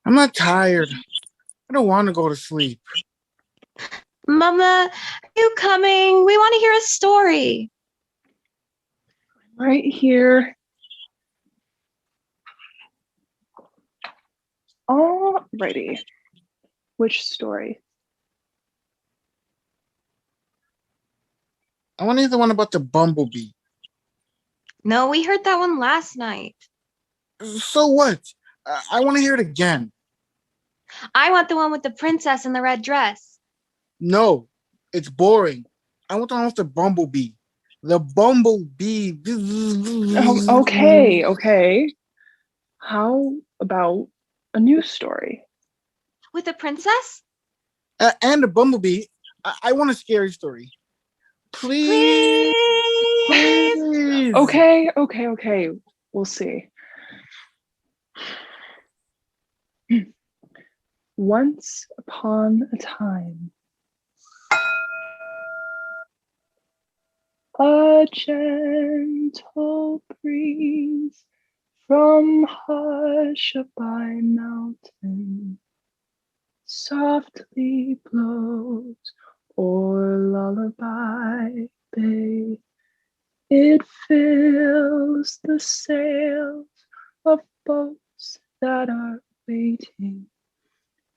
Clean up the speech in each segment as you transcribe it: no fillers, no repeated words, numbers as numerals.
I'm not tired. I don't want to go to sleep. Mama, are you coming? We want to hear a story. Right here. Alrighty. Which story? I want to hear the one about the bumblebee. No, we heard that one last night. So what? I want to hear it again. I want the one with the princess in the red dress. No, it's boring. I want the one with the bumblebee. The bumblebee. Oh, okay. How about a new story? With a princess? And the bumblebee. I want a scary story. Please. Okay. We'll see. Once upon a time, a gentle breeze from Hushabye Mountain softly blows o'er Lullaby Bay. It fills the sails of boats that are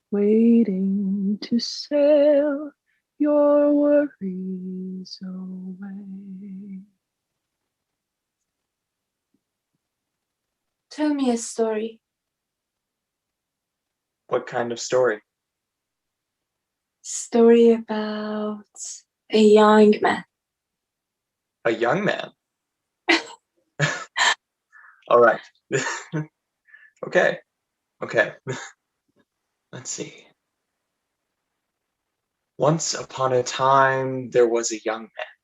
waiting to sail your worries away. Tell me a story. What kind of story? Story about a young man. A young man? All right. Okay. Let's see. Once upon a time, there was a young man.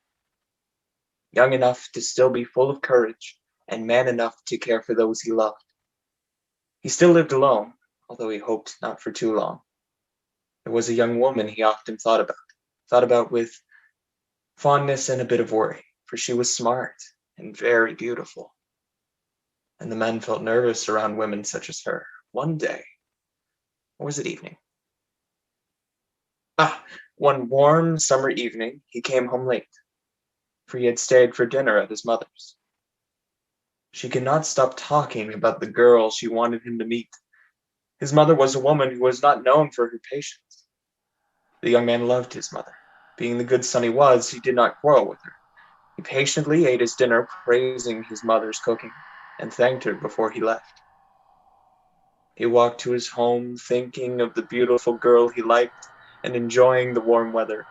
Young enough to still be full of courage and man enough to care for those he loved. He still lived alone, although he hoped not for too long. There was a young woman he often thought about with fondness and a bit of worry, for she was smart and very beautiful. And the men felt nervous around women such as her. One day, or was it evening? One warm summer evening, he came home late, for he had stayed for dinner at his mother's. She could not stop talking about the girl she wanted him to meet. His mother was a woman who was not known for her patience. The young man loved his mother. Being the good son he was, he did not quarrel with her. He patiently ate his dinner, praising his mother's cooking, and thanked her before he left. He walked to his home, thinking of the beautiful girl he liked and enjoying the warm weather.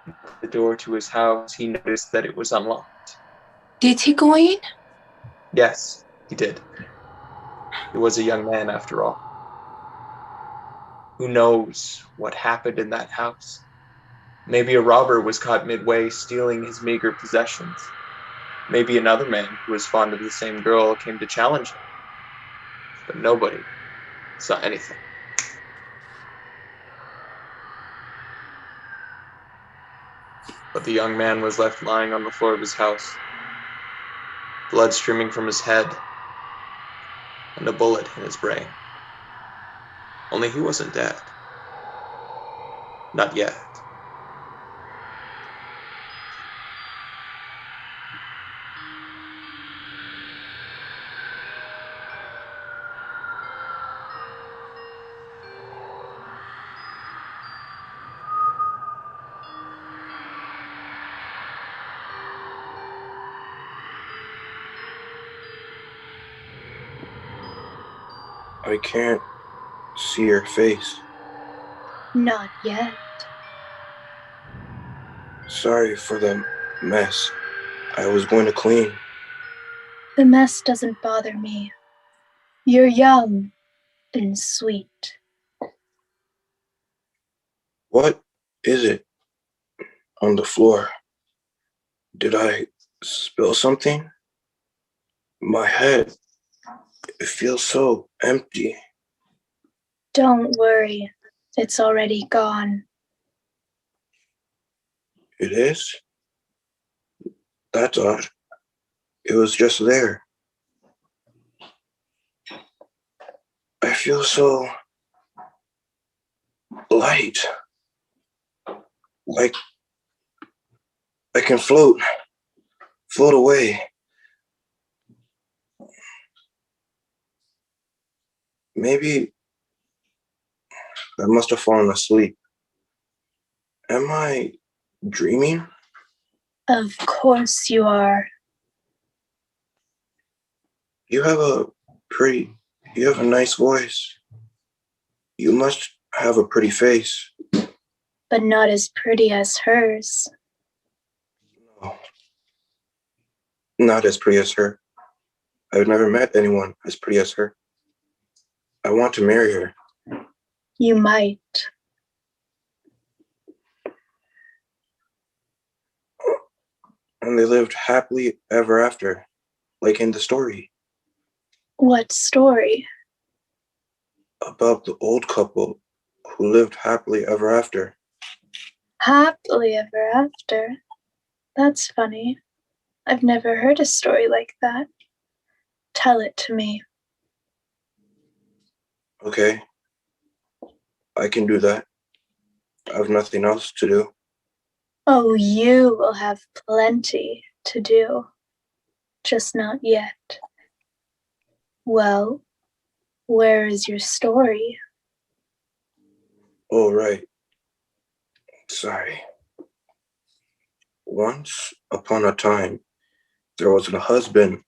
At the door to his house, he noticed that it was unlocked. Did he go in? Yes, he did. He was a young man after all. Who knows what happened in that house? Maybe a robber was caught midway stealing his meager possessions. Maybe another man who was fond of the same girl came to challenge him. But nobody saw anything. But the young man was left lying on the floor of his house, blood streaming from his head, and a bullet in his brain. Only he wasn't dead. Not yet. I can't see your face. Not yet. Sorry for the mess. I was going to clean. The mess doesn't bother me. You're young and sweet. What is it on the floor? Did I spill something? My head, it feels so empty. Don't worry, it's already gone. It is? That's odd. It was just there. I feel so light. Like I can float away. Maybe I must have fallen asleep. Am I dreaming? Of course you are. You have a nice voice. You must have a pretty face. But not as pretty as hers. No, not as pretty as her. I've never met anyone as pretty as her. I want to marry her. You might. And they lived happily ever after, like in the story. What story? About the old couple who lived happily ever after. Happily ever after? That's funny. I've never heard a story like that. Tell it to me. Okay, I can do that. I have nothing else to do. Oh, you will have plenty to do. Just not yet. Well, where is your story? Oh, right. Sorry. Once upon a time, there was a husband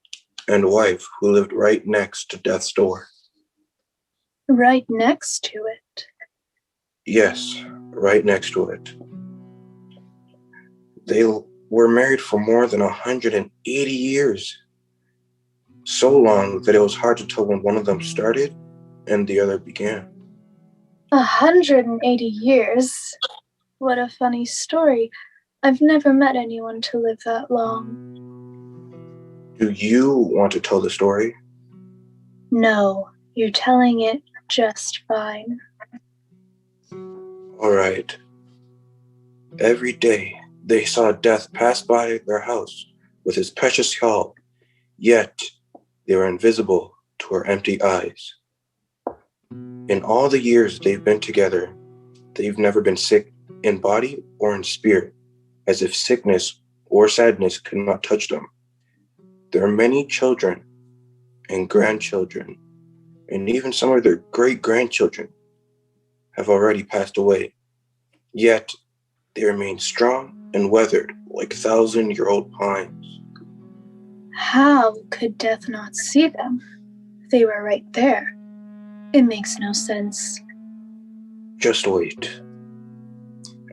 and wife who lived right next to death's door. Right next to it. Yes, right next to it. They were married for more than 180 years. So long that it was hard to tell when one of them started and the other began. 180 years? What a funny story. I've never met anyone to live that long. Do you want to tell the story? No, you're telling it just fine. All right. Every day they saw death pass by their house with his precious haul, yet they were invisible to her empty eyes. In all the years they've been together, they've never been sick in body or in spirit, as if sickness or sadness could not touch them. There are many children and grandchildren, and even some of their great-grandchildren have already passed away. Yet they remain strong and weathered like 1,000-year-old pines. How could death not see them? They were right there. It makes no sense. Just wait.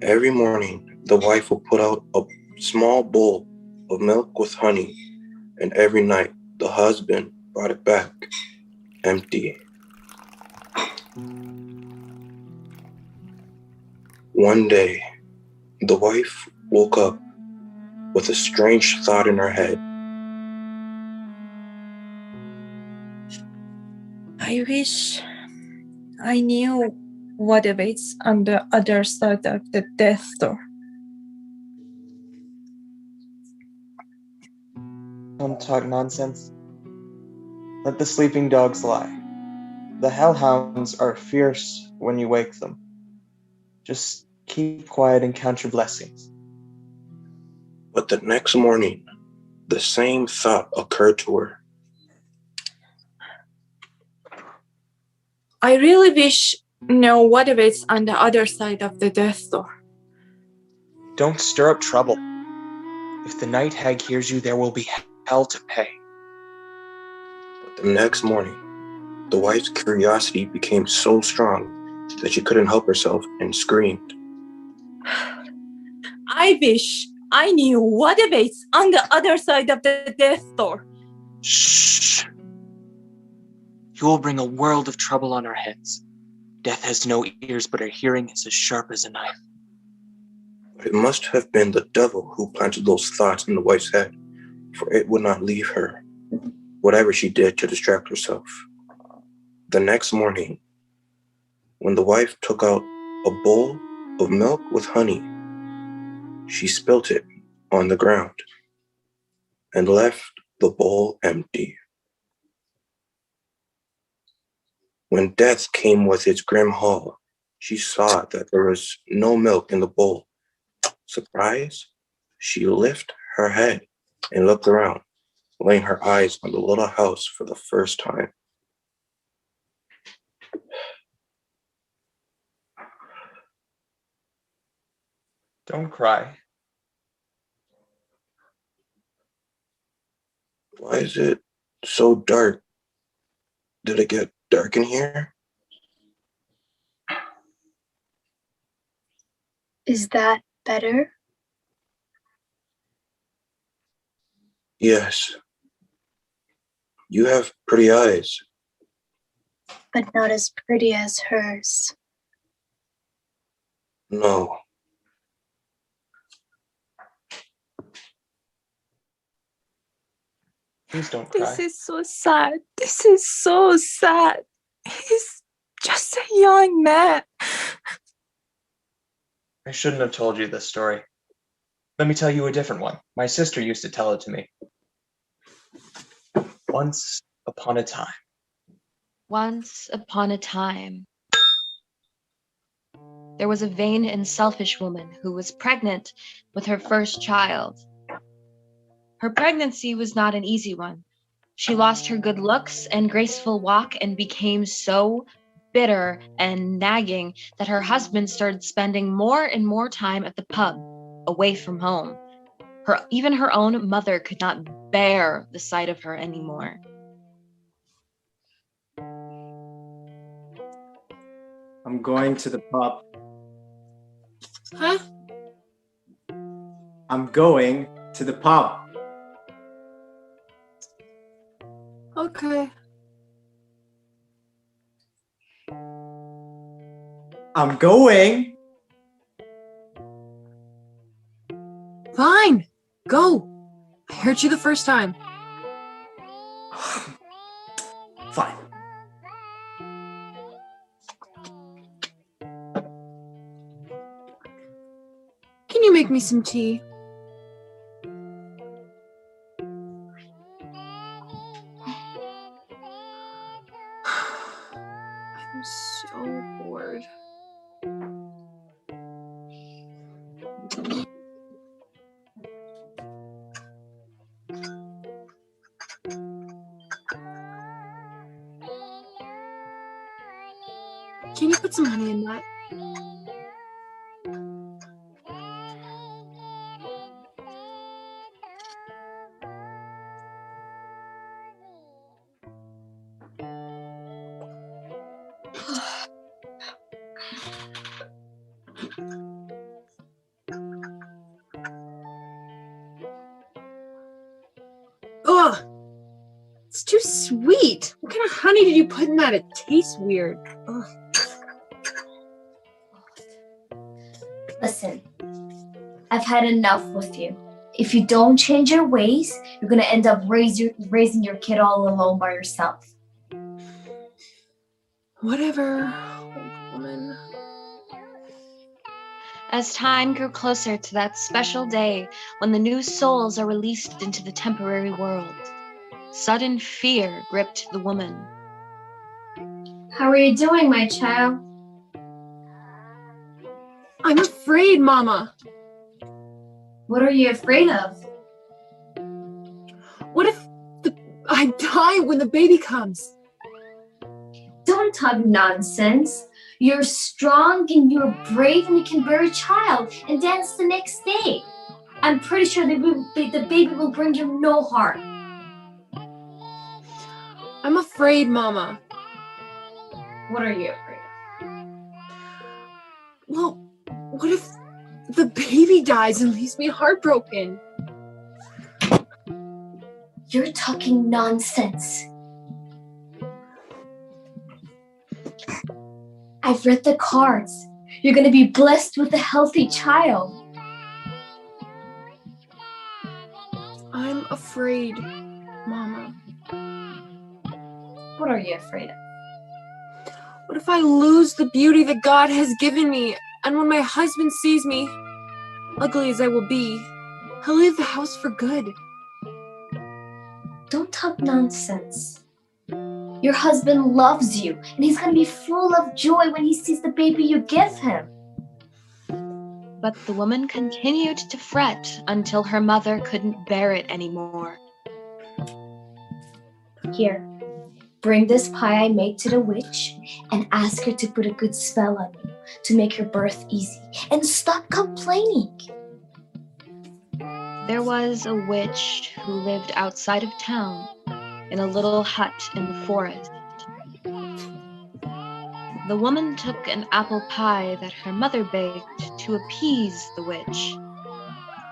Every morning, the wife will put out a small bowl of milk with honey, and every night, the husband brought it back, empty. One day, the wife woke up with a strange thought in her head. I wish I knew what awaits on the other side of the death door. Don't talk nonsense. Let the sleeping dogs lie. The hellhounds are fierce when you wake them. Just keep quiet and count your blessings. But the next morning, the same thought occurred to her. I really wish know what awaits on the other side of the death door. Don't stir up trouble. If the night hag hears you, there will be hell to pay. But the next morning, the wife's curiosity became so strong that she couldn't help herself and screamed. I wish I knew what awaits on the other side of the death door. Shh! You will bring a world of trouble on our heads. Death has no ears, but her hearing is as sharp as a knife. But it must have been the devil who planted those thoughts in the wife's head, for it would not leave her, whatever she did to distract herself. The next morning, when the wife took out a bowl of milk with honey, she spilt it on the ground and left the bowl empty. When death came with its grim haul, she saw that there was no milk in the bowl. Surprised, she lifted her head and looked around, laying her eyes on the little house for the first time. Don't cry. Why is it so dark? Did it get dark in here? Is that better? Yes. You have pretty eyes. But not as pretty as hers. No. Please don't cry. This is so sad. This is so sad. He's just a young man. I shouldn't have told you this story. Let me tell you a different one. My sister used to tell it to me. Once upon a time. Once upon a time, there was a vain and selfish woman who was pregnant with her first child. Her pregnancy was not an easy one. She lost her good looks and graceful walk and became so bitter and nagging that her husband started spending more and more time at the pub, away from home. Even her own mother could not bear the sight of her anymore. I'm going to the pub. Huh? I'm going to the pub. Okay. I'm going. Fine. Go. I heard you the first time. Fine. Can you make me some tea? I'm so bored. Can you put some honey in that? Ugh! It's too sweet. What kind of honey did you put in that? It tastes weird. Ugh. Listen, I've had enough with you. If you don't change your ways, you're gonna end up raising your kid all alone by yourself. Whatever, old woman. As time grew closer to that special day when the new souls are released into the temporary world, sudden fear gripped the woman. How are you doing, my child? I'm afraid, Mama. What are you afraid of? What if I die when the baby comes? Don't talk nonsense. You're strong and you're brave and you can bear a child and dance the next day. I'm pretty sure the baby will bring you no harm. I'm afraid, Mama. What are you afraid of? Well, what if the baby dies and leaves me heartbroken? You're talking nonsense. I've read the cards. You're gonna be blessed with a healthy child. I'm afraid, Mama. What are you afraid of? What if I lose the beauty that God has given me, and when my husband sees me, ugly as I will be, he'll leave the house for good? Don't talk nonsense. Your husband loves you, and he's going to be full of joy when he sees the baby you give him. But the woman continued to fret until her mother couldn't bear it anymore. Here, bring this pie I made to the witch and ask her to put a good spell on you to make your birth easy. And stop complaining. There was a witch who lived outside of town in a little hut in the forest. The woman took an apple pie that her mother baked to appease the witch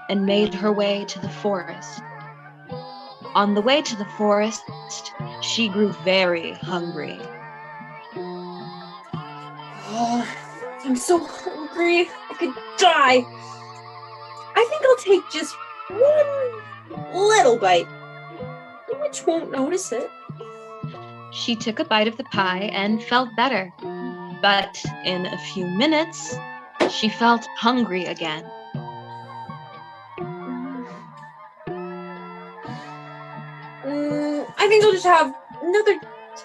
and made her way to the forest. On the way to the forest, she grew very hungry. Oh, I'm so hungry. I could die. I think I'll take just one little bite. The witch won't notice it. She took a bite of the pie and felt better. But in a few minutes, she felt hungry again. I think I'll just have another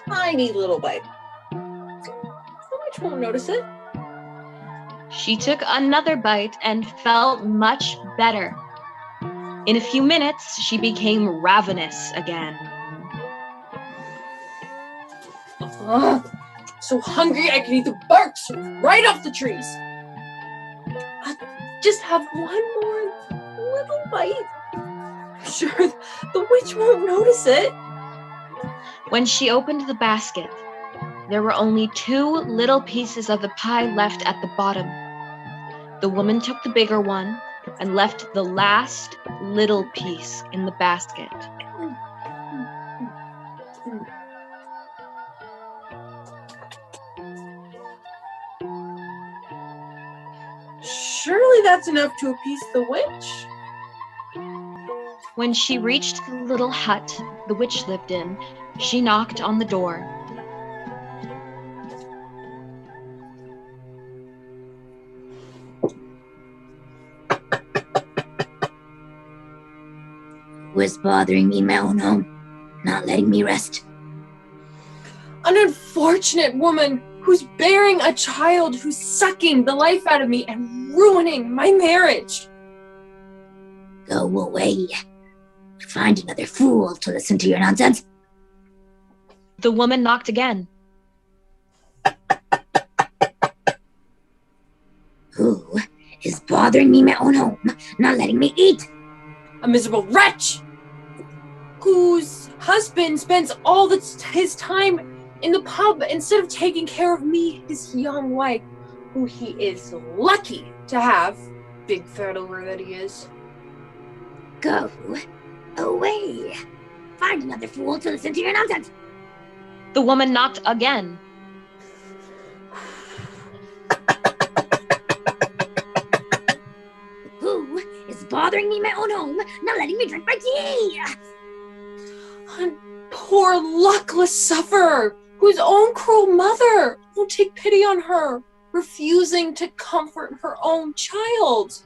tiny little bite. The witch won't notice it. She took another bite and felt much better. In a few minutes, she became ravenous again. So hungry I can eat the barks right off the trees. I'll just have one more little bite. I'm sure the witch won't notice it. When she opened the basket, there were only 2 little pieces of the pie left at the bottom. The woman took the bigger one and left the last little piece in the basket. Surely that's enough to appease the witch. When she reached the little hut the witch lived in, she knocked on the door. Who is bothering me in my own home, not letting me rest? An unfortunate woman who's bearing a child who's sucking the life out of me and ruining my marriage. Go away. Find another fool to listen to your nonsense. The woman knocked again. Who is bothering me in my own home, not letting me eat? A miserable wretch whose husband spends all his time in the pub instead of taking care of me, his young wife, who he is lucky to have. Big fat over that he is. Go away. Find another fool to listen to your nonsense. The woman knocked again. Who is bothering me in my own home, not letting me drink my tea? A poor luckless sufferer whose own cruel mother won't take pity on her, refusing to comfort her own child.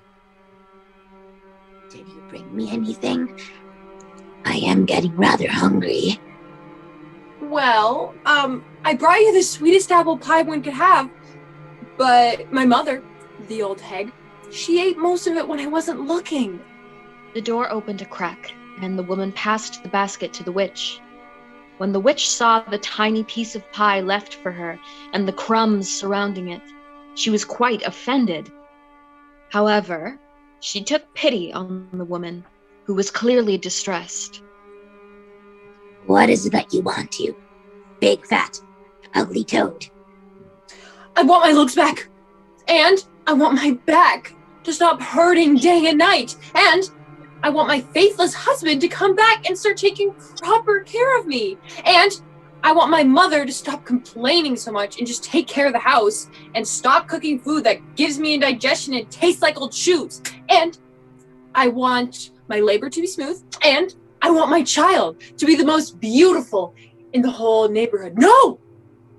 Did you bring me anything? I am getting rather hungry. Well, I brought you the sweetest apple pie one could have, but my mother, the old hag, she ate most of it when I wasn't looking. The door opened a crack, and the woman passed the basket to the witch. When the witch saw the tiny piece of pie left for her and the crumbs surrounding it, she was quite offended. However, she took pity on the woman, who was clearly distressed. What is it that you want, you big, fat, ugly toad? I want my looks back, and I want my back to stop hurting day and night, and I want my faithless husband to come back and start taking proper care of me. And I want my mother to stop complaining so much and just take care of the house and stop cooking food that gives me indigestion and tastes like old shoes. And I want my labor to be smooth. And I want my child to be the most beautiful in the whole neighborhood. No!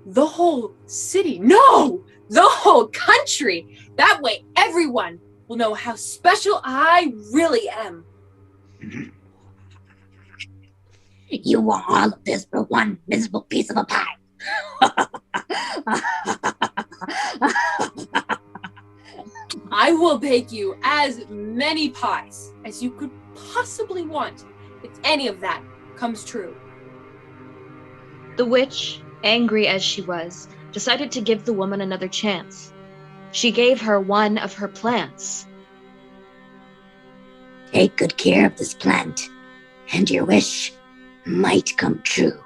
The whole city. No! The whole country. That way everyone will know how special I really am. You want all of this for one miserable piece of a pie. I will bake you as many pies as you could possibly want, if any of that comes true. The witch, angry as she was, decided to give the woman another chance. She gave her one of her plants. Take good care of this plant, and your wish might come true.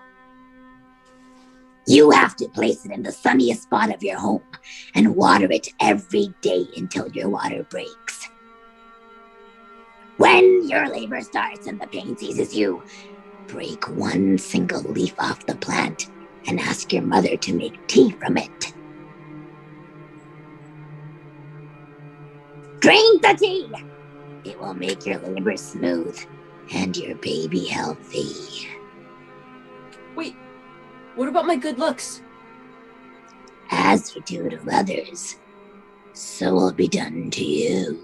You have to place it in the sunniest spot of your home and water it every day until your water breaks. When your labor starts and the pain seizes you, break one single leaf off the plant and ask your mother to make tea from it. Drink the tea! It will make your labor smooth and your baby healthy. Wait, what about my good looks? As you do to others, so will be done to you.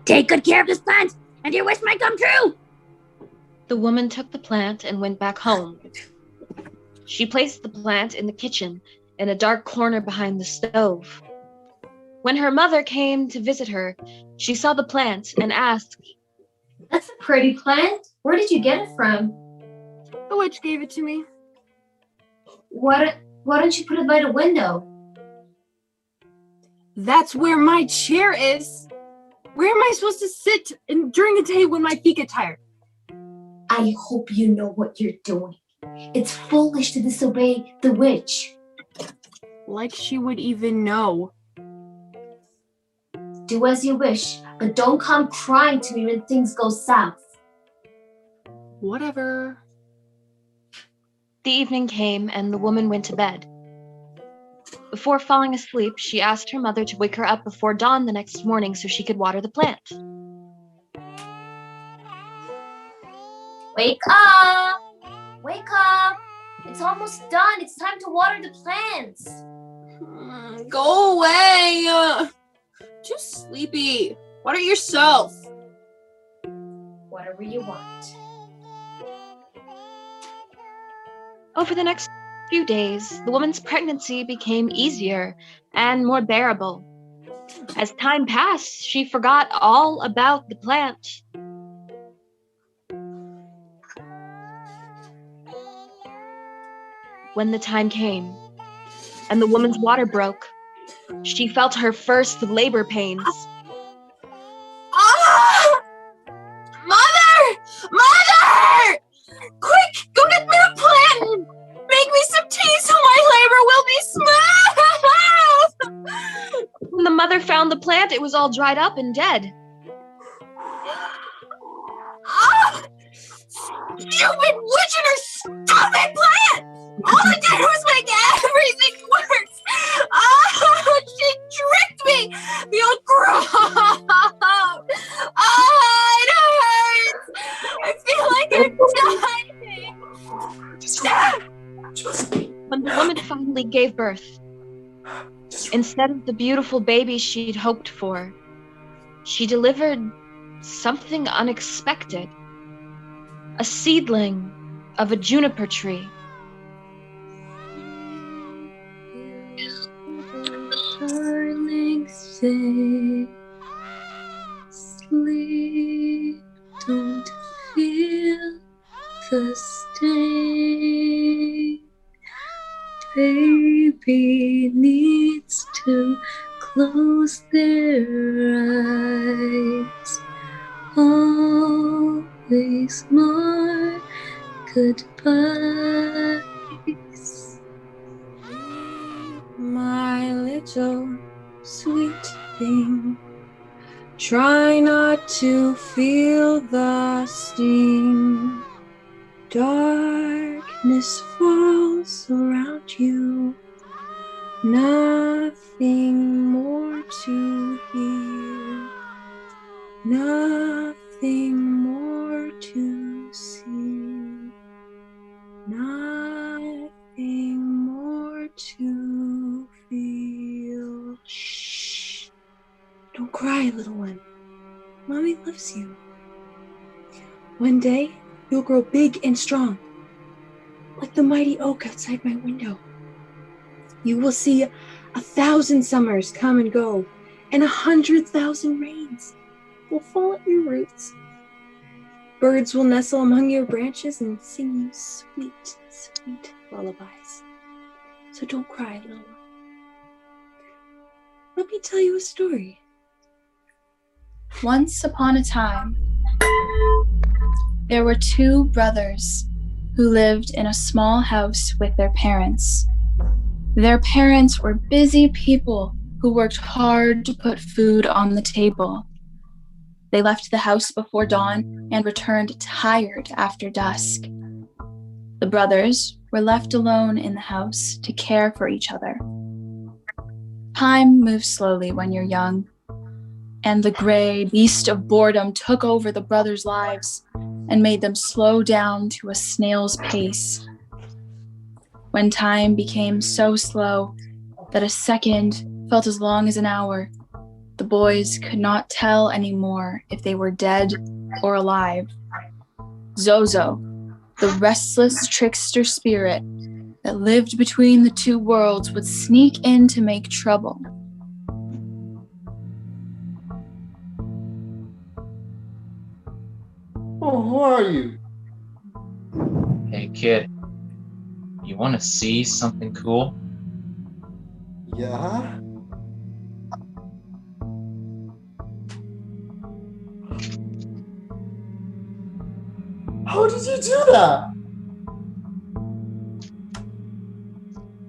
Take good care of this plant, and your wish might come true! The woman took the plant and went back home. She placed the plant in the kitchen, in a dark corner behind the stove. When her mother came to visit her, she saw the plant and asked, "That's a pretty plant. Where did you get it from?" The witch gave it to me. Why don't you put it by the window? That's where my chair is. Where am I supposed to sit during the day when my feet get tired? I hope you know what you're doing. It's foolish to disobey the witch. Like she would even know. Do as you wish, but don't come crying to me when things go south. Whatever. The evening came and the woman went to bed. Before falling asleep, she asked her mother to wake her up before dawn the next morning so she could water the plant. Wake up! Wake up! It's almost done. It's time to water the plants. Go away! Too sleepy. Water yourself. Whatever you want. Over the next few days, the woman's pregnancy became easier and more bearable. As time passed, she forgot all about the plant. When the time came, and the woman's water broke, she felt her first labor pains. Ah! Mother! Mother! Quick, go get me a plant! Make me some tea so my labor will be smooth! When the mother found the plant, it was all dried up and dead. Ah! Stupid witch and her stupid plant! All I did was make everything worse! Ah! She tricked me! The old crop! Ah! It hurts! I feel like I'm dying! When the woman finally gave birth, instead of the beautiful baby she'd hoped for, she delivered something unexpected. A seedling of a juniper tree. Darling, stay, sleep, don't feel the stain. Baby needs to close their eyes. Always more goodbyes. My little sweet thing, try not to feel the sting. Darkness falls around you, nothing more to hear, nothing more to see, nothing more to feel. Shh! Don't cry, little one. Mommy loves you. One day, you'll grow big and strong, like the mighty oak outside my window. You will see 1,000 summers come and go, and 100,000 rains will fall at your roots. Birds will nestle among your branches and sing you sweet, sweet lullabies. So don't cry, little one. Let me tell you a story. Once upon a time, there were two brothers who lived in a small house with their parents. Their parents were busy people who worked hard to put food on the table. They left the house before dawn and returned tired after dusk. The brothers were left alone in the house to care for each other. Time moves slowly when you're young, and the gray beast of boredom took over the brothers' lives and made them slow down to a snail's pace. When time became so slow that a second felt as long as an hour, the boys could not tell anymore if they were dead or alive. Zozo, the restless trickster spirit that lived between the two worlds, would sneak in to make trouble. Oh, who are you? Hey kid, you want to see something cool? Yeah? How did you do that?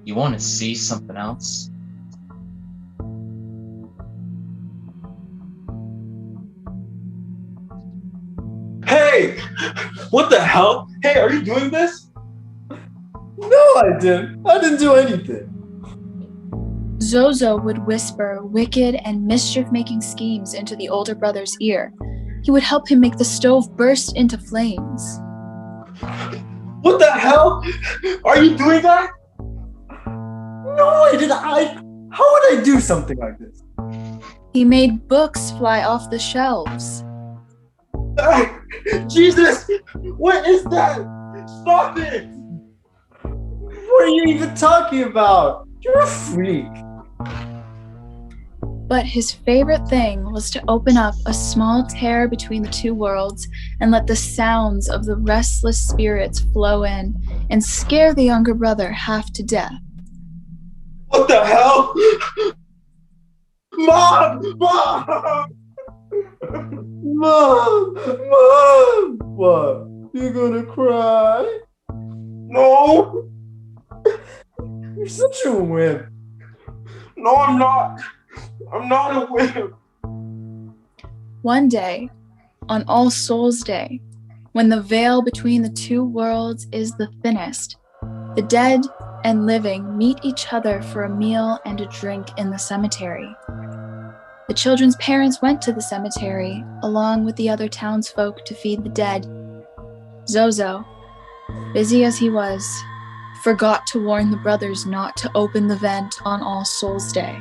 You want to see something else? Hey! What the hell? Hey, are you doing this? No, I didn't do anything. Zozo would whisper wicked and mischief-making schemes into the older brother's ear. He would help him make the stove burst into flames. What the hell? Are you doing that? No, I didn't. How would I do something like this? He made books fly off the shelves. Jesus! What is that? Stop it! What are you even talking about? You're a freak. But his favorite thing was to open up a small tear between the two worlds and let the sounds of the restless spirits flow in and scare the younger brother half to death. What the hell? Mom! Mom! Mom! Mom! What? You gonna cry? No! You're such a wimp. No, I'm not. I'm not a wimp. One day, on All Souls' Day, when the veil between the two worlds is the thinnest, the dead and living meet each other for a meal and a drink in the cemetery. The children's parents went to the cemetery along with the other townsfolk to feed the dead. Zozo, busy as he was, forgot to warn the brothers not to open the vent on All Souls' Day.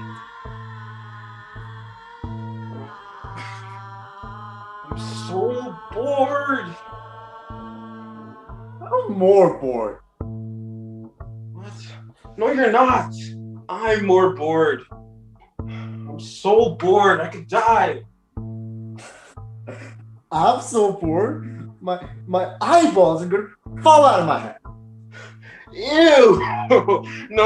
I'm so bored. I'm more bored. What? No, you're not. I'm more bored. I'm so bored, I could die. I'm so bored. My eyeballs are gonna fall out of my head. Ew! No.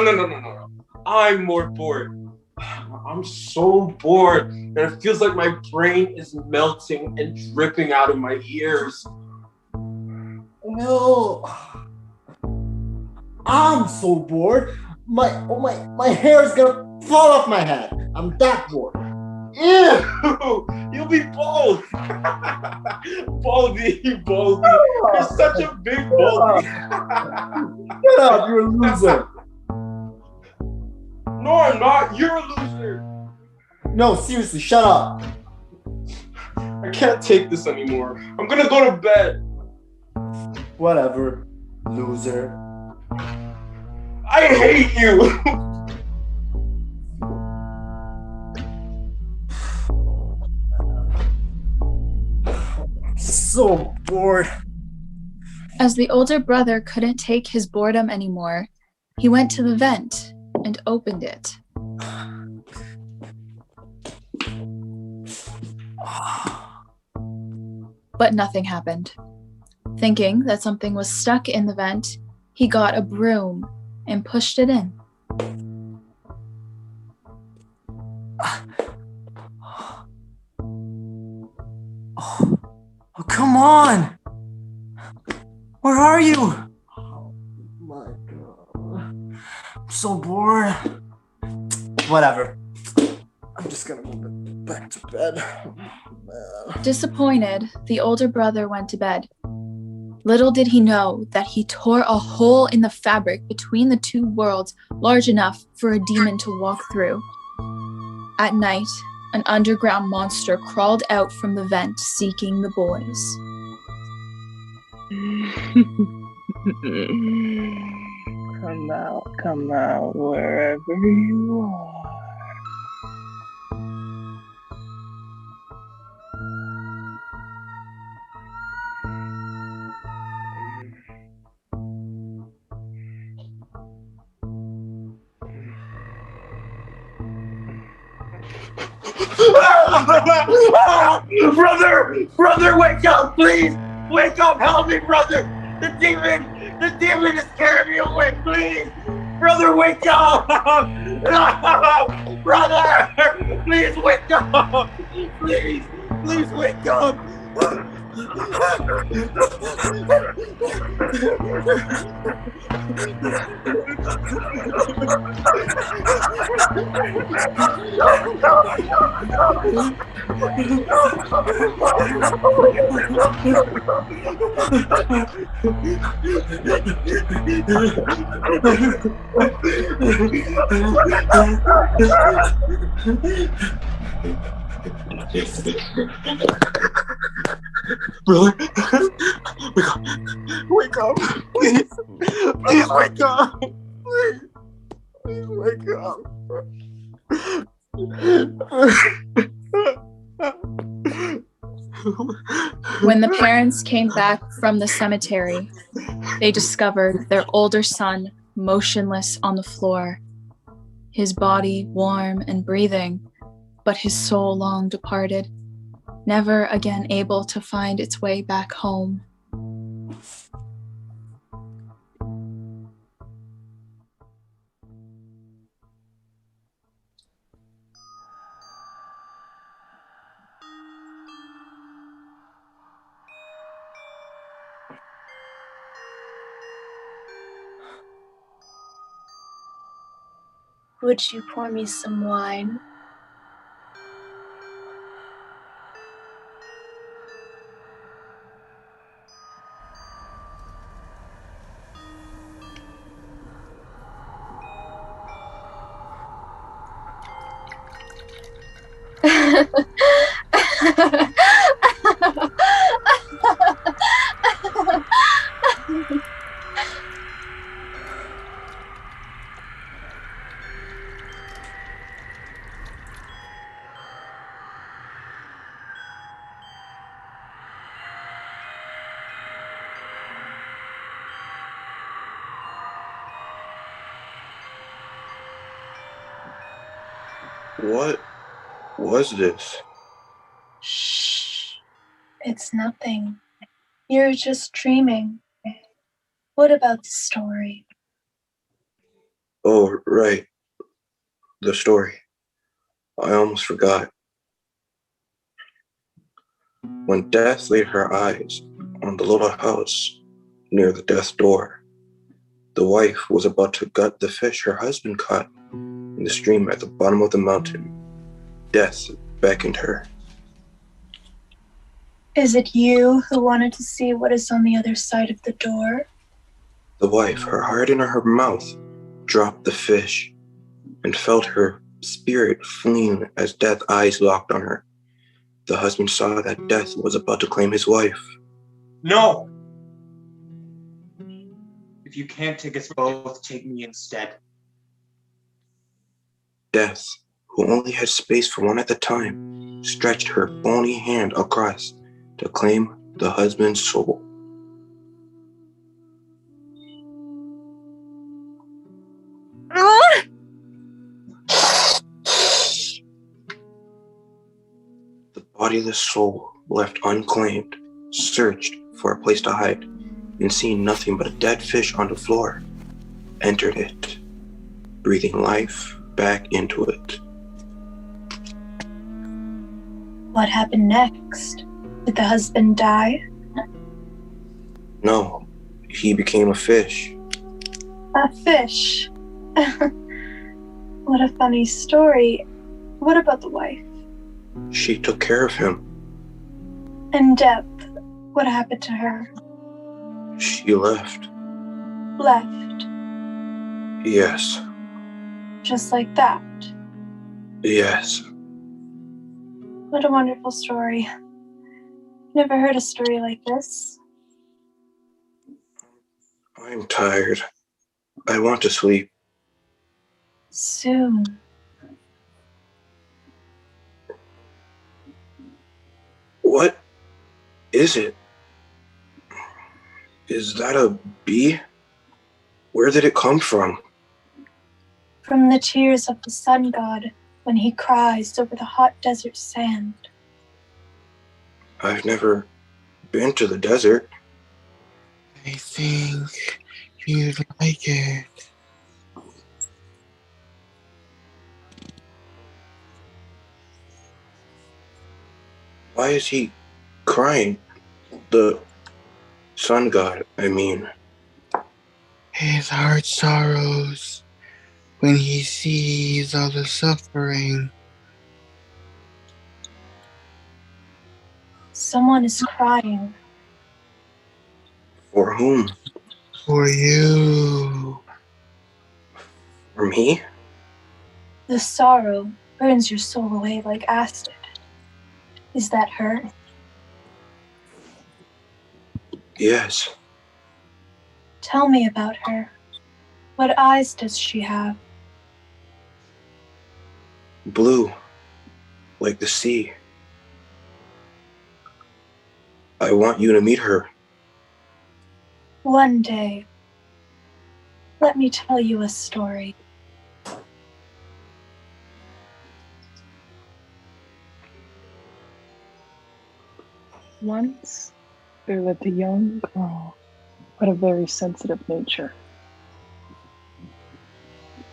I'm more bored. I'm so bored and it feels like my brain is melting and dripping out of my ears. No. I'm so bored. My hair is gonna fall off my head. I'm that bored. Ew! You'll be bald. Baldy. You're such a big baldy. Shut up, you're a loser. No, I'm not. You're a loser. No, seriously, shut up. I can't take this anymore. I'm gonna go to bed. Whatever, loser. I hate you. So bored. As the older brother couldn't take his boredom anymore, he went to the vent and opened it. But nothing happened. Thinking that something was stuck in the vent, he got a broom and pushed it in. Oh, come on! Where are you? Oh my god. I'm so bored. Whatever. I'm just gonna go back to bed. Disappointed, the older brother went to bed. Little did he know that he tore a hole in the fabric between the two worlds large enough for a demon to walk through. At night, an underground monster crawled out from the vent seeking the boys. Come out, wherever you are. Brother, wake up, please! Wake up, help me, brother! The demon is carrying me away, please! Brother, wake up! Brother, please wake up! Please wake up! Brother, wake up, please wake up, please wake up. When the parents came back from the cemetery, they discovered their older son motionless on the floor, his body warm and breathing, but his soul long departed, never again able to find its way back home. Would you pour me some wine? What was this? Shh. It's nothing. You're just dreaming. What about the story? Oh, right. The story. I almost forgot. When death laid her eyes on the little house near the death door, the wife was about to gut the fish her husband caught in the stream at the bottom of the mountain. Death beckoned her. Is it you who wanted to see what is on the other side of the door? The wife, her heart in her mouth, dropped the fish and felt her spirit fleeing as Death's eyes locked on her. The husband saw that Death was about to claim his wife. No! If you can't take us both, take me instead. Death, who only had space for one at a time, stretched her bony hand across to claim the husband's soul. The bodiless soul, left unclaimed, searched for a place to hide, and seeing nothing but a dead fish on the floor, entered it, breathing life back into it. What happened next? Did the husband die? No, he became a fish. A fish. What a funny story. What about the wife? She took care of him. And Deb, what happened to her? She left. Left. Yes. Just like that. Yes. What a wonderful story. Never heard a story like this. I'm tired. I want to sleep. Soon. What is it? Is that a bee? Where did it come from? From the tears of the sun god when he cries over the hot desert sand. I've never been to the desert. I think you'd like it. Why is he crying? The sun god, I mean. His heart sorrows when he sees all the suffering. Someone is crying. For whom? For you. For me? The sorrow burns your soul away like acid. Is that her? Yes. Tell me about her. What eyes does she have? Blue, like the sea. I want you to meet her. One day. Let me tell you a story. Once, there lived a young girl with a very sensitive nature.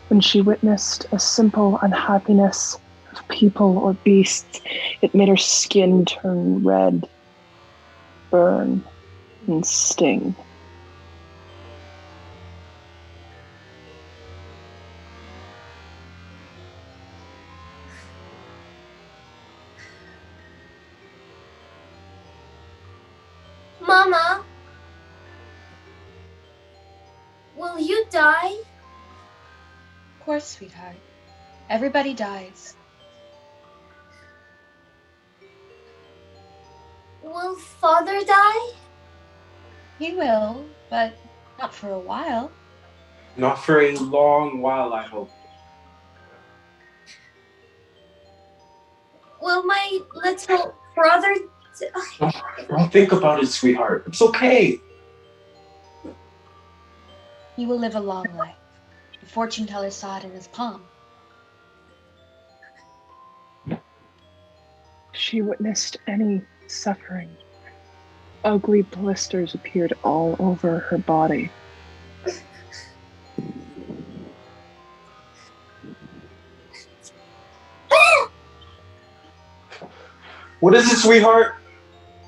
When she witnessed a simple unhappiness of people or beasts, it made her skin turn red, burn, and sting. Mama, will you die? Of course, sweetheart. Everybody dies. Will Father die? He will, but not for a while. Not for a long while, I hope. Will my little brother die? Don't think about it, sweetheart. It's okay. He will live a long life. The fortune teller saw it in his palm. She witnessed any suffering. Ugly blisters appeared all over her body. What is it, sweetheart?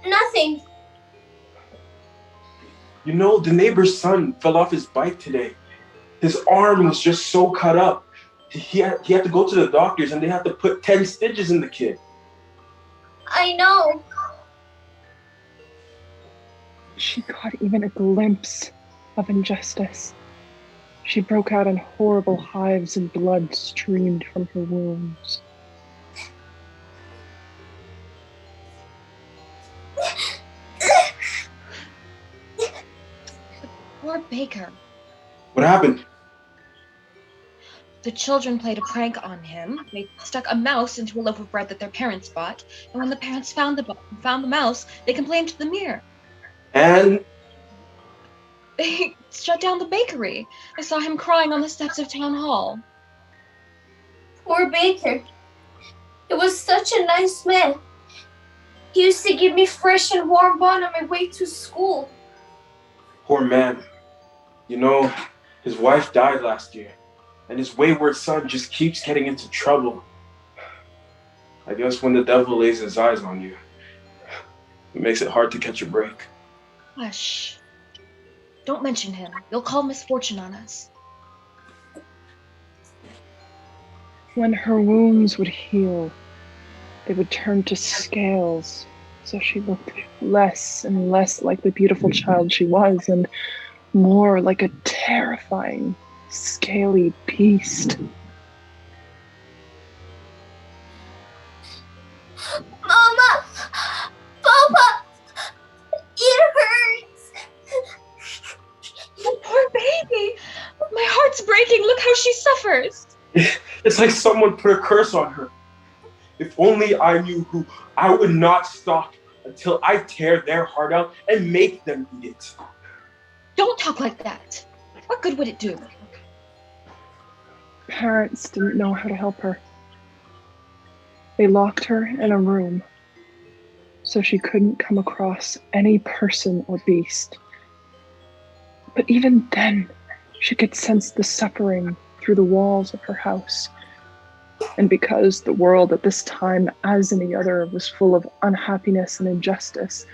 Nothing. You know, the neighbor's son fell off his bike today. His arm was just so cut up. He had to go to the doctors and they had to put 10 stitches in the kid. I know. She caught even a glimpse of injustice. She broke out in horrible hives and blood streamed from her wounds. Poor Baker. What happened? The children played a prank on him. They stuck a mouse into a loaf of bread that their parents bought, and when the parents found the mouse, they complained to the mirror. And They shut down the bakery. I saw him crying on the steps of town hall. Poor Baker. It was such a nice man. He used to give me fresh and warm bun on my way to school. poor man, you know, his wife died last year, and his wayward son just keeps getting into trouble. I guess when the devil lays his eyes on you, it makes it hard to catch a break. Hush. Don't mention him. You'll call misfortune on us. When her wounds would heal, they would turn to scales, so she looked less and less like the beautiful child she was, and more like a terrifying, scaly beast. Mama! Papa! It hurts! Oh, poor baby! My heart's breaking. Look how she suffers. It's like someone put a curse on her. If only I knew who, I would not stop until I tear their heart out and make them eat it. Don't talk like that. What good would it do? Parents didn't know how to help her. They locked her in a room so she couldn't come across any person or beast. But even then, she could sense the suffering through the walls of her house. And because the world at this time, as any other, was full of unhappiness and injustice,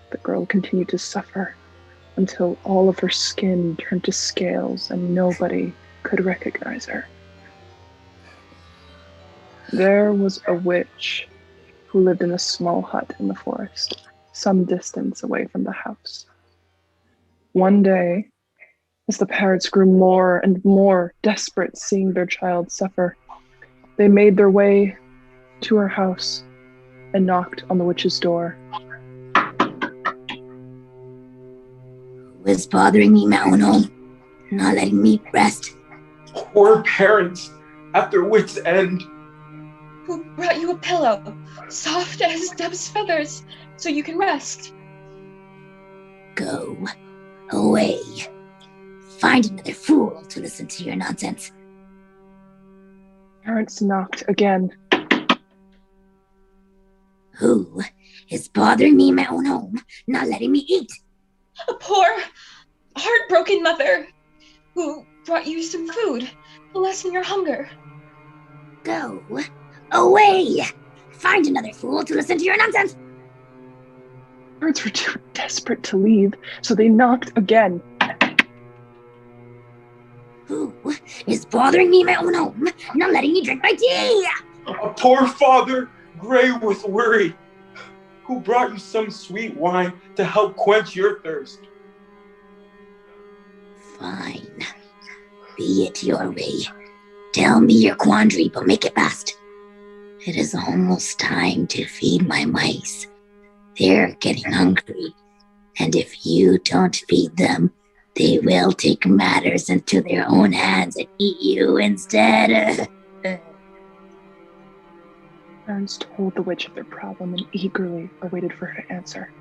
the girl continued to suffer until all of her skin turned to scales and nobody could recognize her. There was a witch who lived in a small hut in the forest, some distance away from the house. One day, as the parents grew more and more desperate seeing their child suffer, they made their way to her house and knocked on the witch's door. Who is bothering me, Mauno? Not letting me rest. Poor parents, at their wits' end. Who brought you a pillow, soft as dove's feathers, so you can rest? Go away. Find another fool to listen to your nonsense. Parents knocked again. Who is bothering me in my own home, not letting me eat? A poor, heartbroken mother who brought you some food to lessen your hunger. Go away. Find another fool to listen to your nonsense. Parents were too desperate to leave, so they knocked again. Who is bothering me in my own home, not letting me drink my tea? A poor father, gray with worry, who brought you some sweet wine to help quench your thirst. Fine. Be it your way. Tell me your quandary, but make it fast. It is almost time to feed my mice. They're getting hungry, and if you don't feed them, they will take matters into their own hands and eat you instead. Parents told the witch of their problem and eagerly awaited for her to answer.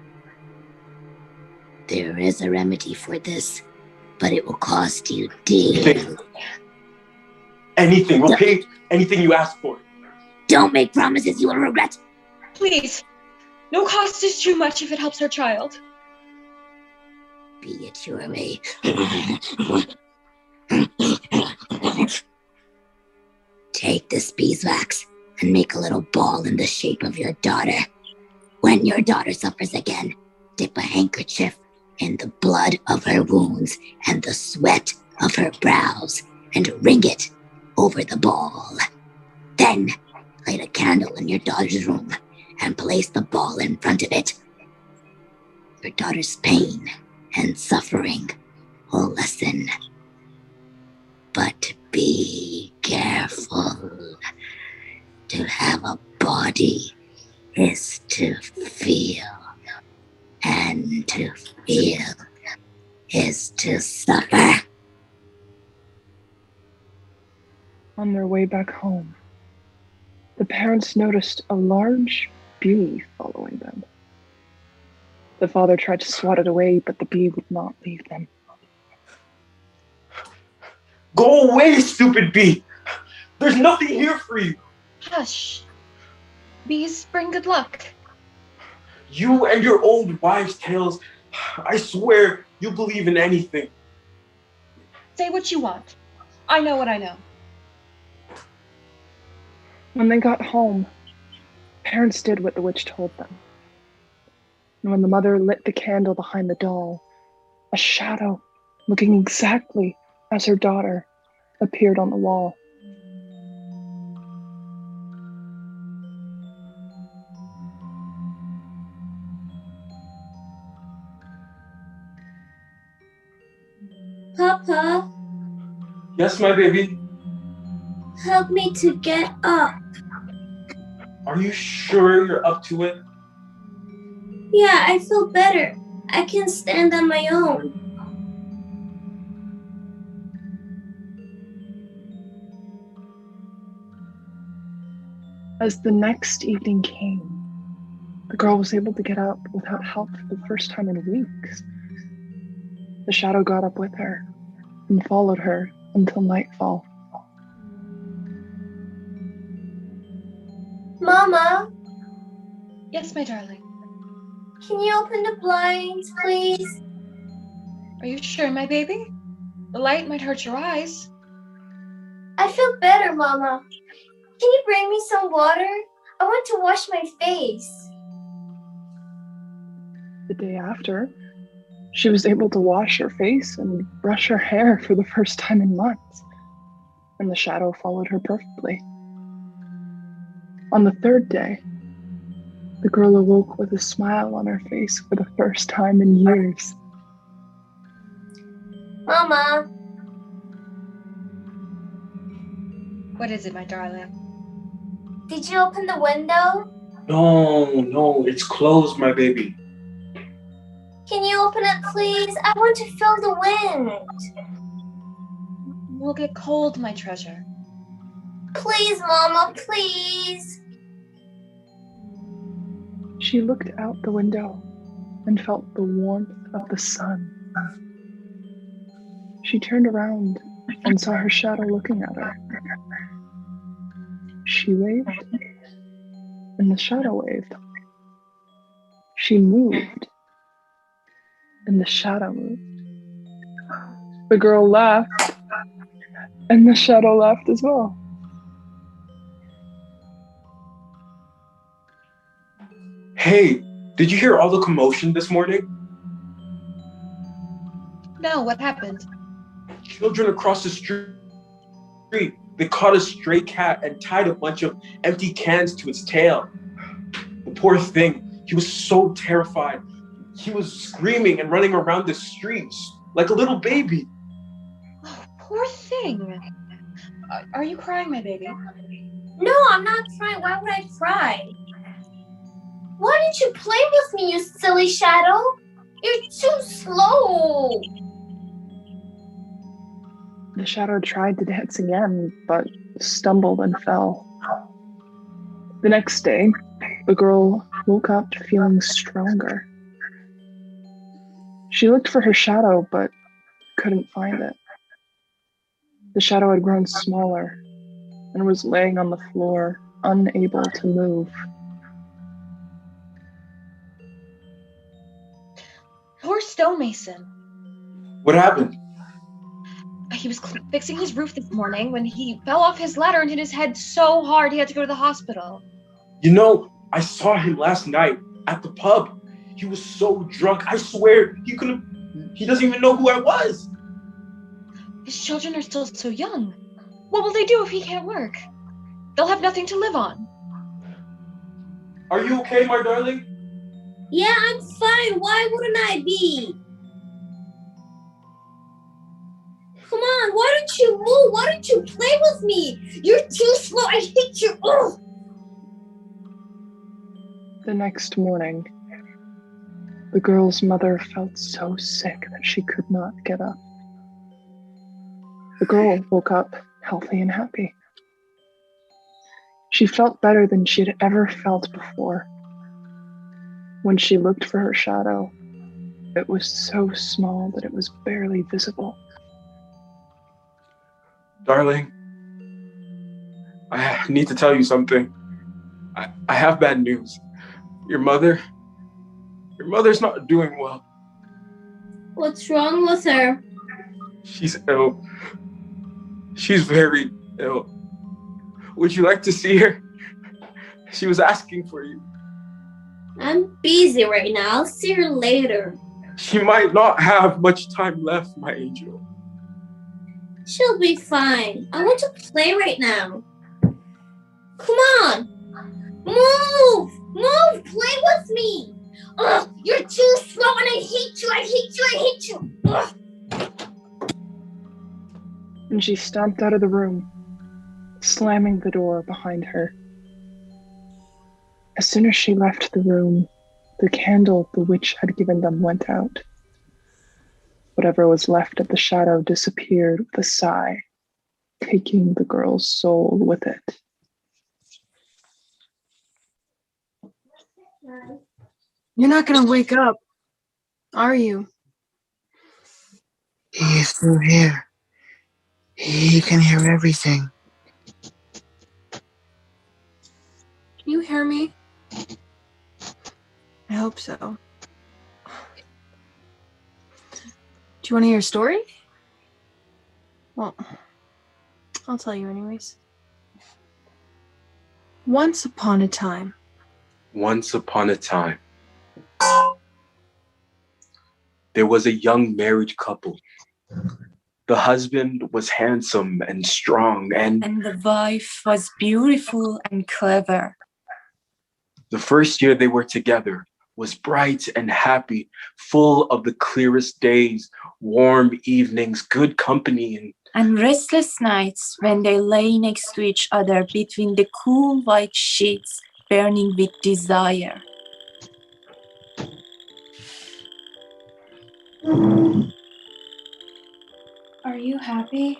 There is a remedy for this, but it will cost you dearly. Anything, we'll pay anything you ask for. Don't make promises you will regret. Please, no cost is too much if it helps our child. Be it your way. Take this beeswax and make a little ball in the shape of your daughter. When your daughter suffers again, dip a handkerchief in the blood of her wounds and the sweat of her brows and wring it over the ball. Then light a candle in your daughter's room and place the ball in front of it. Your daughter's pain and suffering will lessen. But be careful. To have a body is to feel, and to feel is to suffer. On their way back home, the parents noticed a large bee following them. The father tried to swat it away, but the bee would not leave them. Go away, stupid bee! There's nothing here for you! Hush. Bees bring good luck. You and your old wives' tales, I swear you believe in anything. Say what you want. I know what I know. When they got home, parents did what the witch told them. And when the mother lit the candle behind the doll, a shadow, looking exactly as her daughter, appeared on the wall. Papa, Yes, my baby? help me to get up. Are you sure you're up to it? Yeah, I feel better. I can stand on my own. As the next evening came, the girl was able to get up without help for the first time in weeks. The shadow got up with her and followed her until nightfall. Mama, Yes, my darling. can you open the blinds, please? Are you sure, my baby? The light might hurt your eyes. I feel better, Mama. Can you bring me some water? I want to wash my face. The day after, she was able to wash her face and brush her hair for the first time in months, and the shadow followed her perfectly. On the third day, the girl awoke with a smile on her face for the first time in years. Mama, What is it, my darling? did you open the window? No, it's closed, my baby. Can you open it, please? I want to feel the wind. We'll get cold, my treasure. Please, Mama, please. She looked out the window and felt the warmth of the sun. She turned around and saw her shadow looking at her. She waved, and the shadow waved. She moved, and the shadow moved. The girl laughed, and the shadow laughed as well. Hey, did you hear all the commotion this morning? No, what happened? Children across the street. They caught a stray cat and tied a bunch of empty cans to its tail. The poor thing, he was so terrified. He was screaming and running around the streets like a little baby. Oh, poor thing. Are you crying, my baby? No, I'm not crying. Why would I cry? Why didn't you play with me, you silly shadow? You're too slow. The shadow tried to dance again, but stumbled and fell. The next day, the girl woke up feeling stronger. She looked for her shadow, but couldn't find it. The shadow had grown smaller and was laying on the floor, unable to move. Poor stonemason. What happened? He was fixing his roof this morning when he fell off his ladder and hit his head so hard he had to go to the hospital. You know, I saw him last night at the pub. He was so drunk. I swear he doesn't even know who I was. His children are still so young. What will they do if he can't work? They'll have nothing to live on. Are you okay, my darling? Yeah, I'm fine. Why wouldn't I be? Come on, why don't you move? Why don't you play with me? You're too slow. I hate you. Ugh. The next morning, the girl's mother felt so sick that she could not get up. The girl woke up healthy and happy. She felt better than she had ever felt before. When she looked for her shadow, it was so small that it was barely visible. Darling, I need to tell you something. I have bad news. Your mother's not doing well. What's wrong with her? She's ill. She's very ill. Would you like to see her? She was asking for you. I'm busy right now. I'll see her later. She might not have much time left, my angel. She'll be fine. I want to play right now. Come on. Move! Move! Play with me! Ugh, you're too slow and I hate you! I hate you! I hate you! Ugh. And she stomped out of the room, slamming the door behind her. As soon as she left the room, the candle the witch had given them went out. Whatever was left of the shadow disappeared with a sigh, taking the girl's soul with it. You're not gonna wake up, are you? He is still here. He can hear everything. Can you hear me? I hope so. Do you want to hear a story? Well, I'll tell you anyways. Once upon a time. Once upon a time, there was a young married couple. The husband was handsome and strong, and the wife was beautiful and clever. the first year they were together was bright and happy, full of the clearest days, warm evenings, good company, And restless nights when they lay next to each other between the cool white sheets, burning with desire. Are you happy?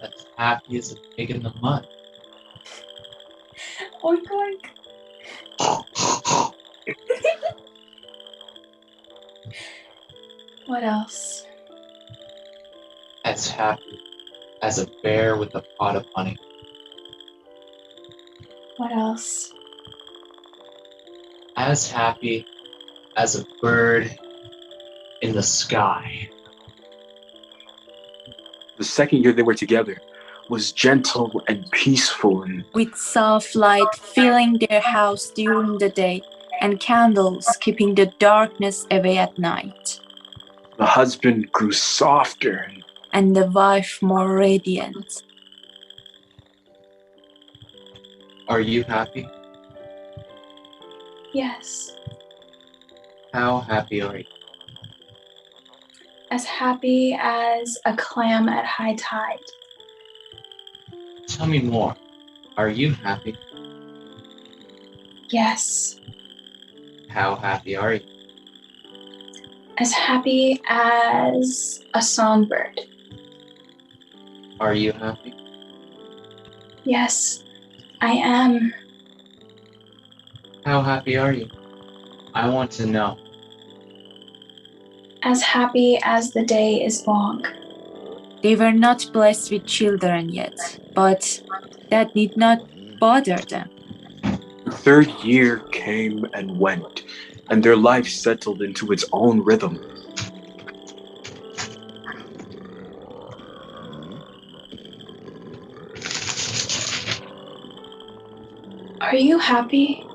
As happy as a pig in the mud. Oink oink. What else? As happy as a bear with a pot of honey. What else? As happy as a bird in the sky. the second year they were together was gentle and peaceful, and with soft light filling their house during the day and candles keeping the darkness away at night. the husband grew softer and the wife more radiant. Are you happy? Yes. How happy are you? As happy as a clam at high tide. Tell me more. Are you happy? Yes. How happy are you? As happy as a songbird. Are you happy? Yes, I am. How happy are you? I want to know. As happy as the day is long. They were not blessed with children yet, but that did not bother them. the third year came and went, and their life settled into its own rhythm. Are you happy?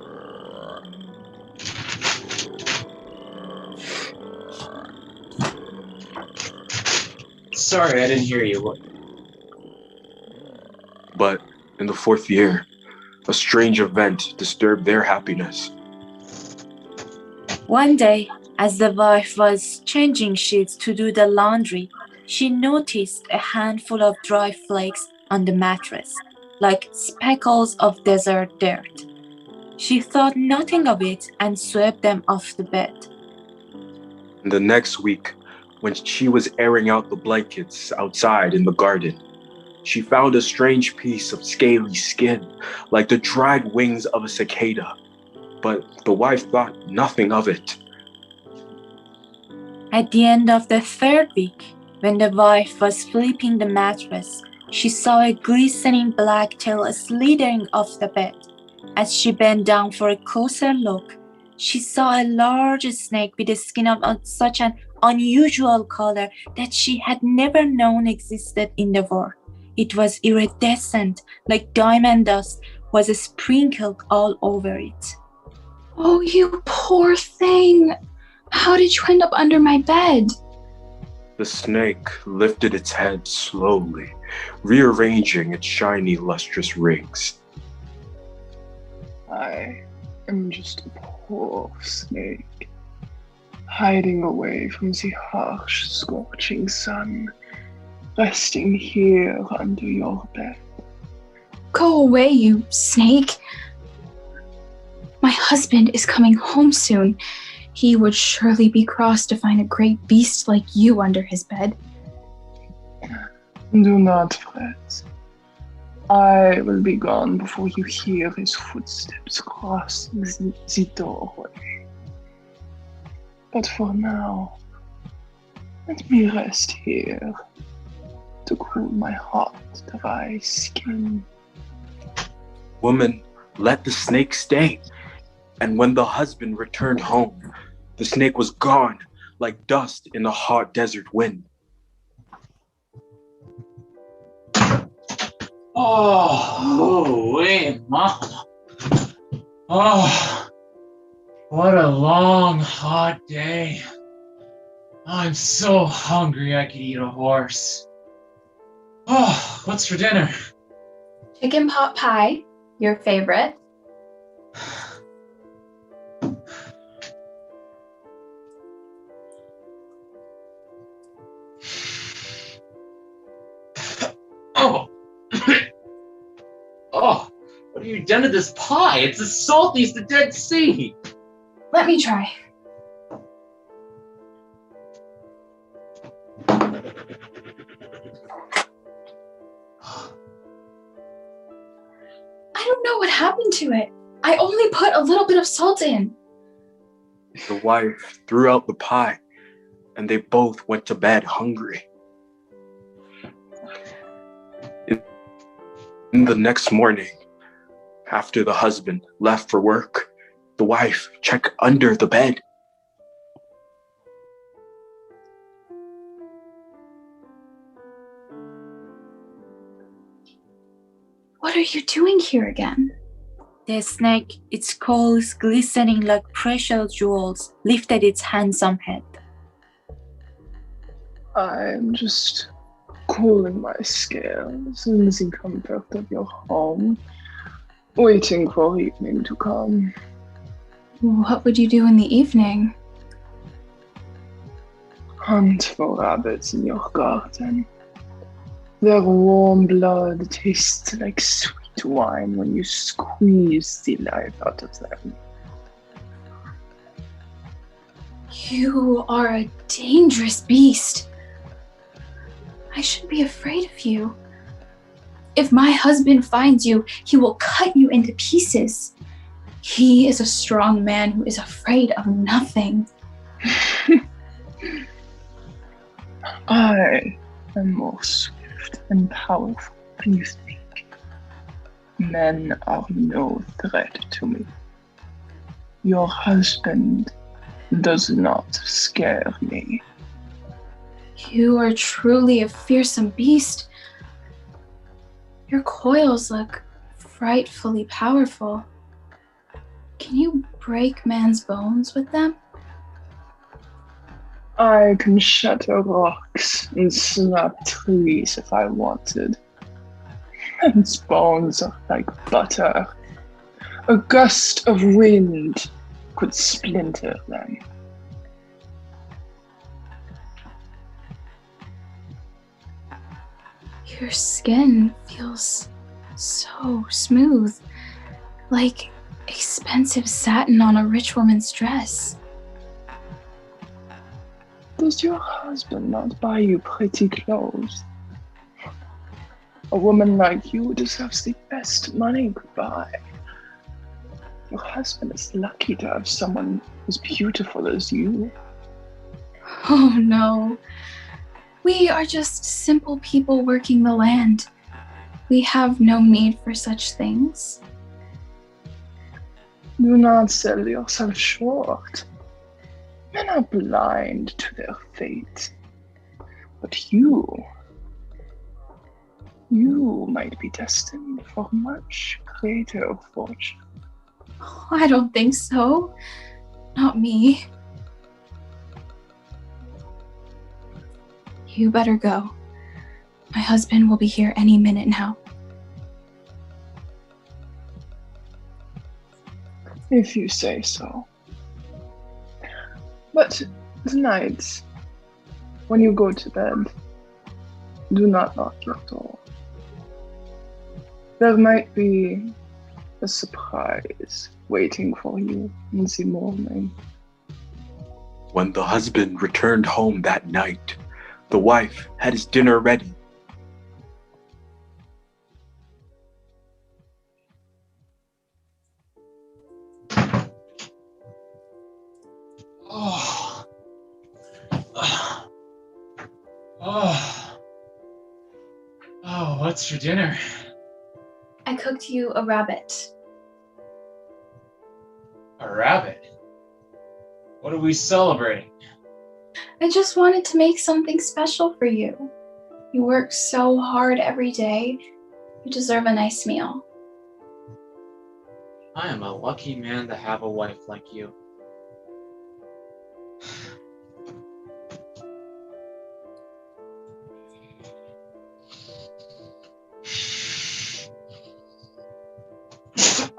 Sorry, I didn't hear you. What? But in the fourth year, a strange event disturbed their happiness. One day, as the wife was changing sheets to do the laundry, she noticed a handful of dry flakes on the mattress, like speckles of desert dirt. She thought nothing of it and swept them off the bed. And the next week, when she was airing out the blankets outside in the garden, she found a strange piece of scaly skin, like the dried wings of a cicada, but the wife thought nothing of it. At the end of the third week, when the wife was flipping the mattress, she saw a glistening black tail slithering off the bed. As she bent down for a closer look, she saw a large snake with a skin of such an unusual color that she had never known existed in the world. It was iridescent, like diamond dust was sprinkled all over it. Oh, you poor thing! How did you end up under my bed? The snake lifted its head slowly, rearranging its shiny, lustrous rings. I am just a poor snake, hiding away from the harsh, scorching sun, resting here under your bed. Go away, you snake! My husband is coming home soon. He would surely be cross to find a great beast like you under his bed. Do not fret. I will be gone before you hear his footsteps crossing the doorway. But for now, let me rest here to cool my hot, dry skin. Woman let the snake stay, and when the husband returned home, the snake was gone like dust in a hot desert wind. Oh, wait, Mama. Oh, what a long, hot day. I'm so hungry I could eat a horse. Oh, what's for dinner? Chicken pot pie, your favorite. Oh. Oh, what have you done to this pie? It's as salty as the Dead Sea. Let me try. I don't know what happened to it. I only put a little bit of salt in. The wife threw out the pie, and they both went to bed hungry. In the next morning, after the husband left for work, the wife checked under the bed. What are you doing here again? The snake, its coals glistening like precious jewels, lifted its handsome head. I'm just cooling my scales in the comfort of your home, waiting for evening to come. What would you do in the evening? Hunt for rabbits in your garden. Their warm blood tastes like sweet wine when you squeeze the life out of them. You are a dangerous beast. I should be afraid of you. If my husband finds you, he will cut you into pieces. He is a strong man who is afraid of nothing. I am more swift and powerful than you think. Men are no threat to me. Your husband does not scare me. You are truly a fearsome beast. Your coils look frightfully powerful. Can you break man's bones with them? I can shatter rocks and snap trees if I wanted. Man's bones are like butter. A gust of wind could splinter them. Your skin feels so smooth, like expensive satin on a rich woman's dress. Does your husband not buy you pretty clothes? A woman like you deserves the best money could buy. Your husband is lucky to have someone as beautiful as you. Oh no. We are just simple people working the land. We have no need for such things. Do not sell yourself short. Men are blind to their fate. But you might be destined for much greater fortune. I don't think so. Not me. You better go. My husband will be here any minute now. If you say so. But tonight, when you go to bed, do not lock your door. There might be a surprise waiting for you in the morning. When the husband returned home that night, the wife had his dinner ready. Oh, what's for dinner? I cooked you a rabbit. A rabbit? What are we celebrating? I just wanted to make something special for you. You work so hard every day. You deserve a nice meal. I am a lucky man to have a wife like you.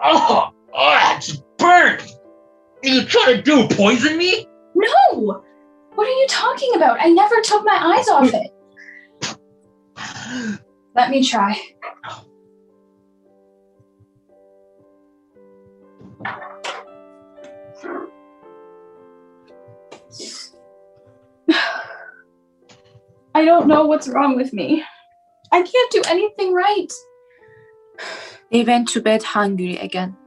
Oh, it's burnt! Are you trying to do poison me? No! What are you talking about? I never took my eyes off it. Let me try. I don't know what's wrong with me. I can't do anything right. They went to bed hungry again.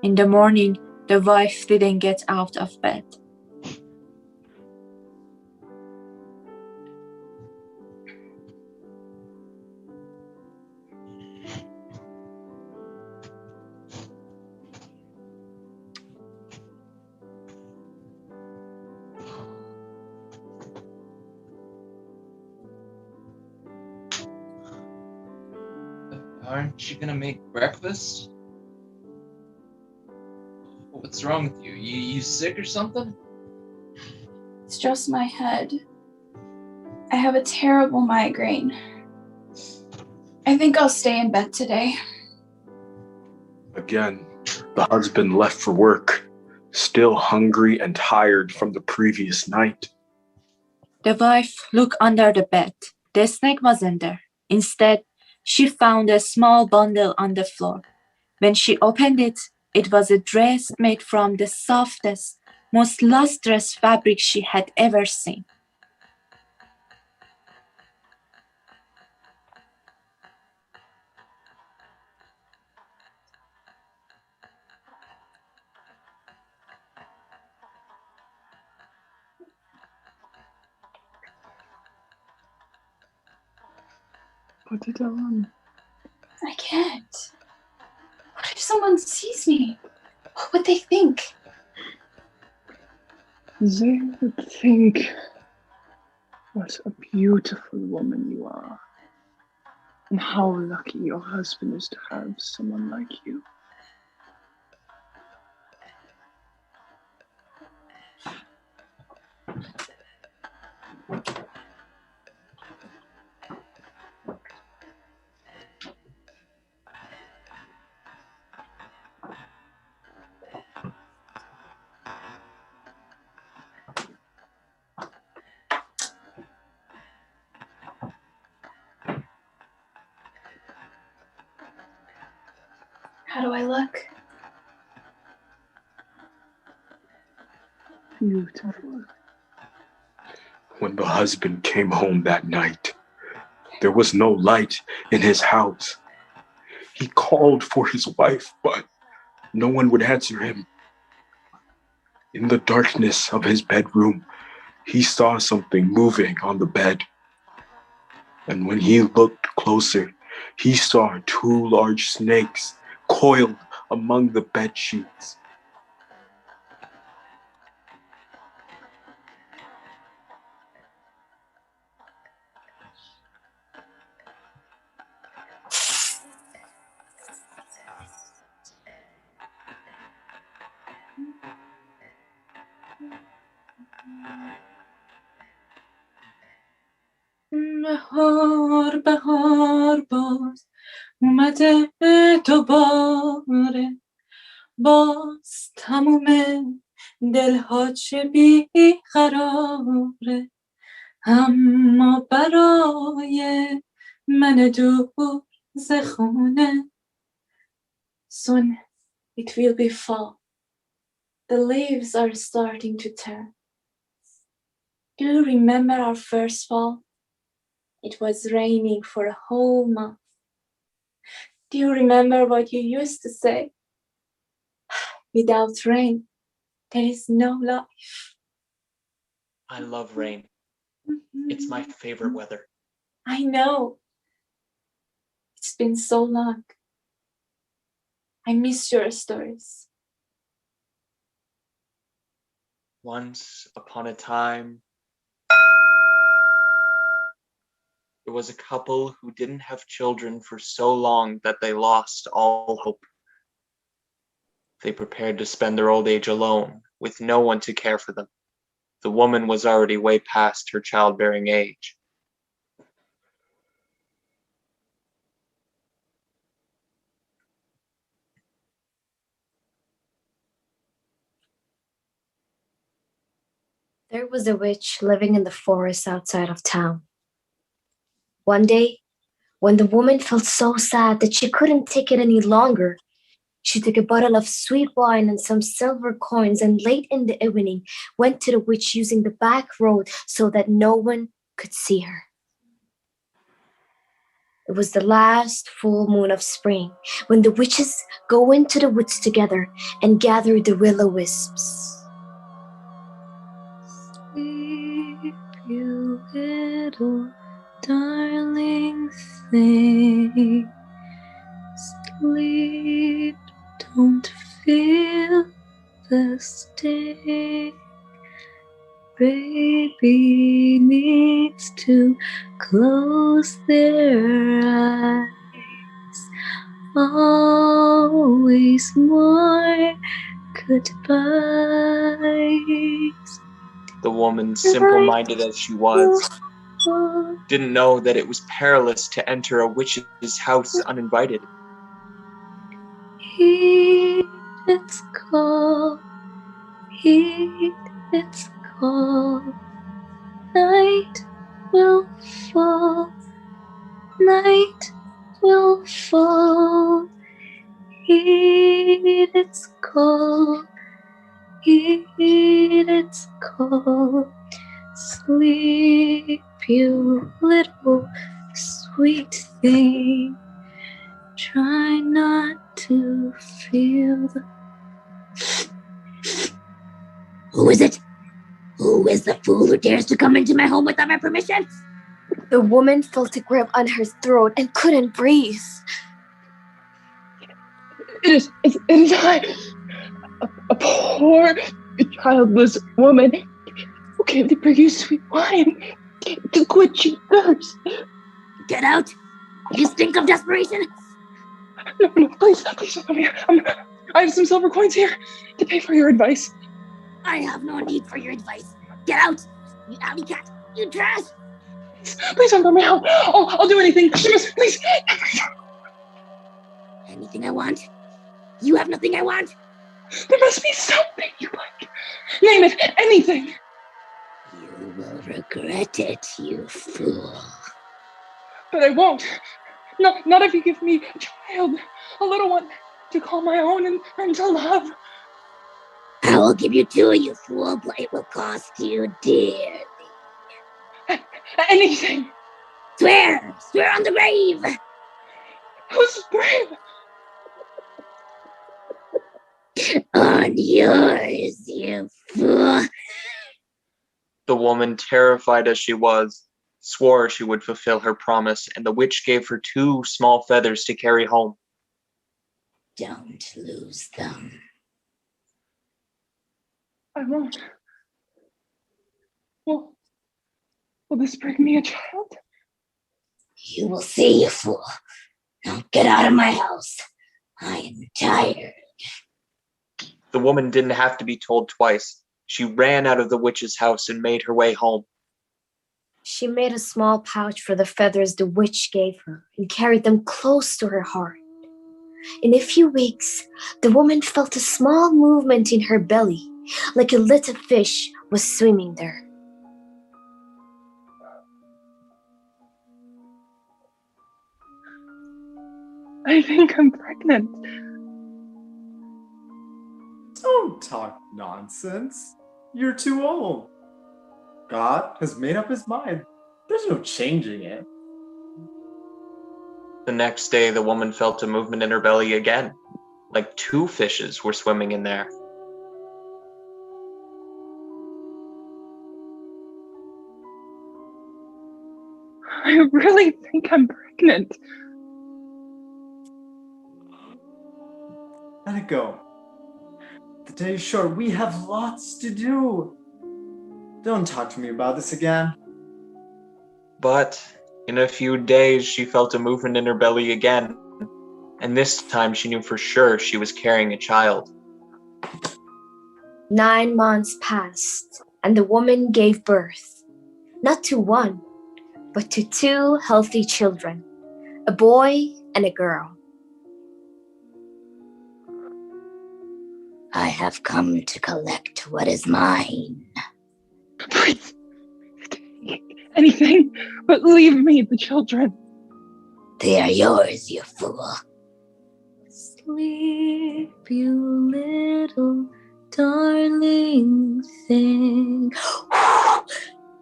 In the morning, the wife didn't get out of bed. Aren't you gonna make breakfast? What's wrong with you? You sick or something? It's just my head. I have a terrible migraine. I think I'll stay in bed today. Again, the husband left for work, still hungry and tired from the previous night. The wife looked under the bed. The snake wasn't there. Instead, she found a small bundle on the floor. When she opened it, it was a dress made from the softest, most lustrous fabric she had ever seen. Put it on. I can't. What if someone sees me? What would they think? They would think what a beautiful woman you are, and how lucky your husband is to have someone like you. How do I look? Beautiful. When the husband came home that night, there was no light in his house. He called for his wife, but No one would answer him. In the darkness of his bedroom, he saw something moving on the bed. And when he looked closer, he saw 2 large snakes coiled among the bed sheets. بهار بهار باز اومده دوباره باز تموم دلها چه بی قراره اما برای من دور ز خونه Soon it will be fall. The leaves are starting to turn. Do you remember our first fall? It was raining for a whole month. Do you remember what you used to say? Without rain, there is no life. I love rain. It's my favorite weather. I know. It's been so long. I miss your stories. Once upon a time, there was a couple who didn't have children for so long that they lost all hope. They prepared to spend their old age alone, with no one to care for them. The woman was already way past her childbearing age. There was a witch living in the forest outside of town. One day, when the woman felt so sad that she couldn't take it any longer, she took a bottle of sweet wine and some silver coins and late in the evening went to the witch using the back road so that no one could see her. It was the last full moon of spring when the witches go into the woods together and gather the will-o-wisps. Sleep, you little darling thing. Sleep, don't feel the sting. Baby needs to close their eyes. Always more goodbyes. The woman, simple-minded as she was, didn't know that it was perilous to enter a witch's house uninvited. Heed its call, heed its call. Night will fall, night will fall. Heed its call, heed its call. Sleep, you little sweet thing. Try not to feel the... Who is it? Who is the fool who dares to come into my home without my permission? The woman felt a grip on her throat and couldn't breathe. It is I, a poor, childless woman who came to bring you sweet wine to quench your thirst. Get out! You stink of desperation! No, please, don't come here. I have some silver coins here to pay for your advice. I have no need for your advice. Get out, you alley cat, you trash! Please don't throw me out. I'll do anything. Please. Anything I want? You have nothing I want? There must be something you like. Name it, anything. You will regret it, you fool. But I won't. Not if you give me a child, a little one, to call my own and to love. I will give you 2, you fool, but it will cost you dearly. Anything. Swear on the grave. Whose grave? On yours, you fool. The woman, terrified as she was, swore she would fulfill her promise, and the witch gave her 2 small feathers to carry home. Don't lose them. I won't. Will this bring me a child? You will see, you fool. Now get out of my house. I am tired. The woman didn't have to be told twice. She ran out of the witch's house and made her way home. She made a small pouch for the feathers the witch gave her and carried them close to her heart. In a few weeks, the woman felt a small movement in her belly, like a little fish was swimming there. I think I'm pregnant. Don't talk nonsense. You're too old. God has made up his mind. There's no changing it. The next day, the woman felt a movement in her belly again, like 2 fishes were swimming in there. I really think I'm pregnant. Let it go. The day is short. We have lots to do. Don't talk to me about this again. But in a few days, she felt a movement in her belly again, and this time she knew for sure she was carrying a child. 9 months passed, and the woman gave birth, not to 1, but to 2 healthy children, a boy and a girl. I have come to collect what is mine. Please, anything but leave me the children. They are yours, you fool. Sleep, you little darling thing.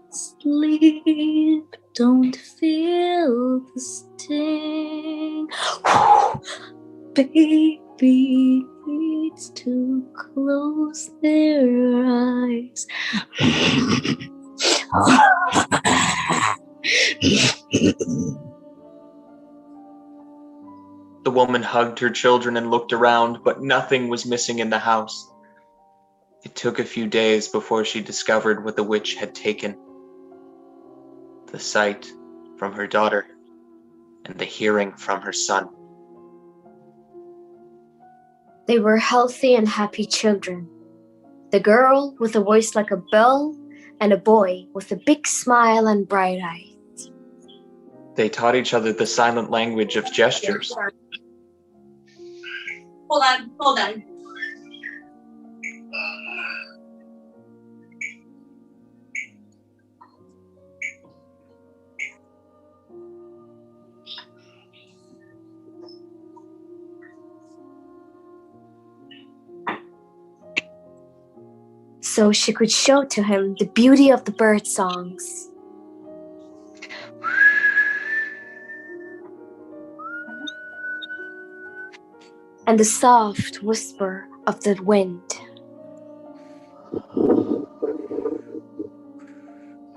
Sleep, don't feel the sting. Baby needs to close their eyes. The woman hugged her children and looked around, but nothing was missing in the house. It took a few days before she discovered what the witch had taken: the sight from her daughter and the hearing from her son. They were healthy and happy children. The girl with a voice like a bell, and a boy with a big smile and bright eyes. They taught each other the silent language of gestures. Hold on. So she could show to him the beauty of the bird songs. And the soft whisper of the wind.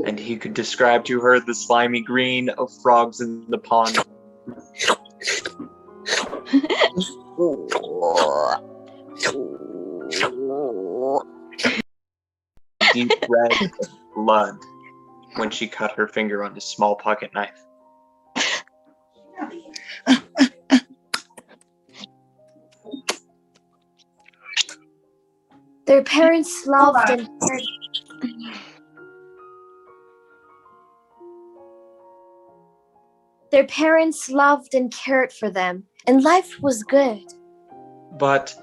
And he could describe to her the slimy green of frogs in the pond. Deep red blood when she cut her finger on his small pocket knife. Their parents loved and cared. Their parents loved and cared for them, and life was good. But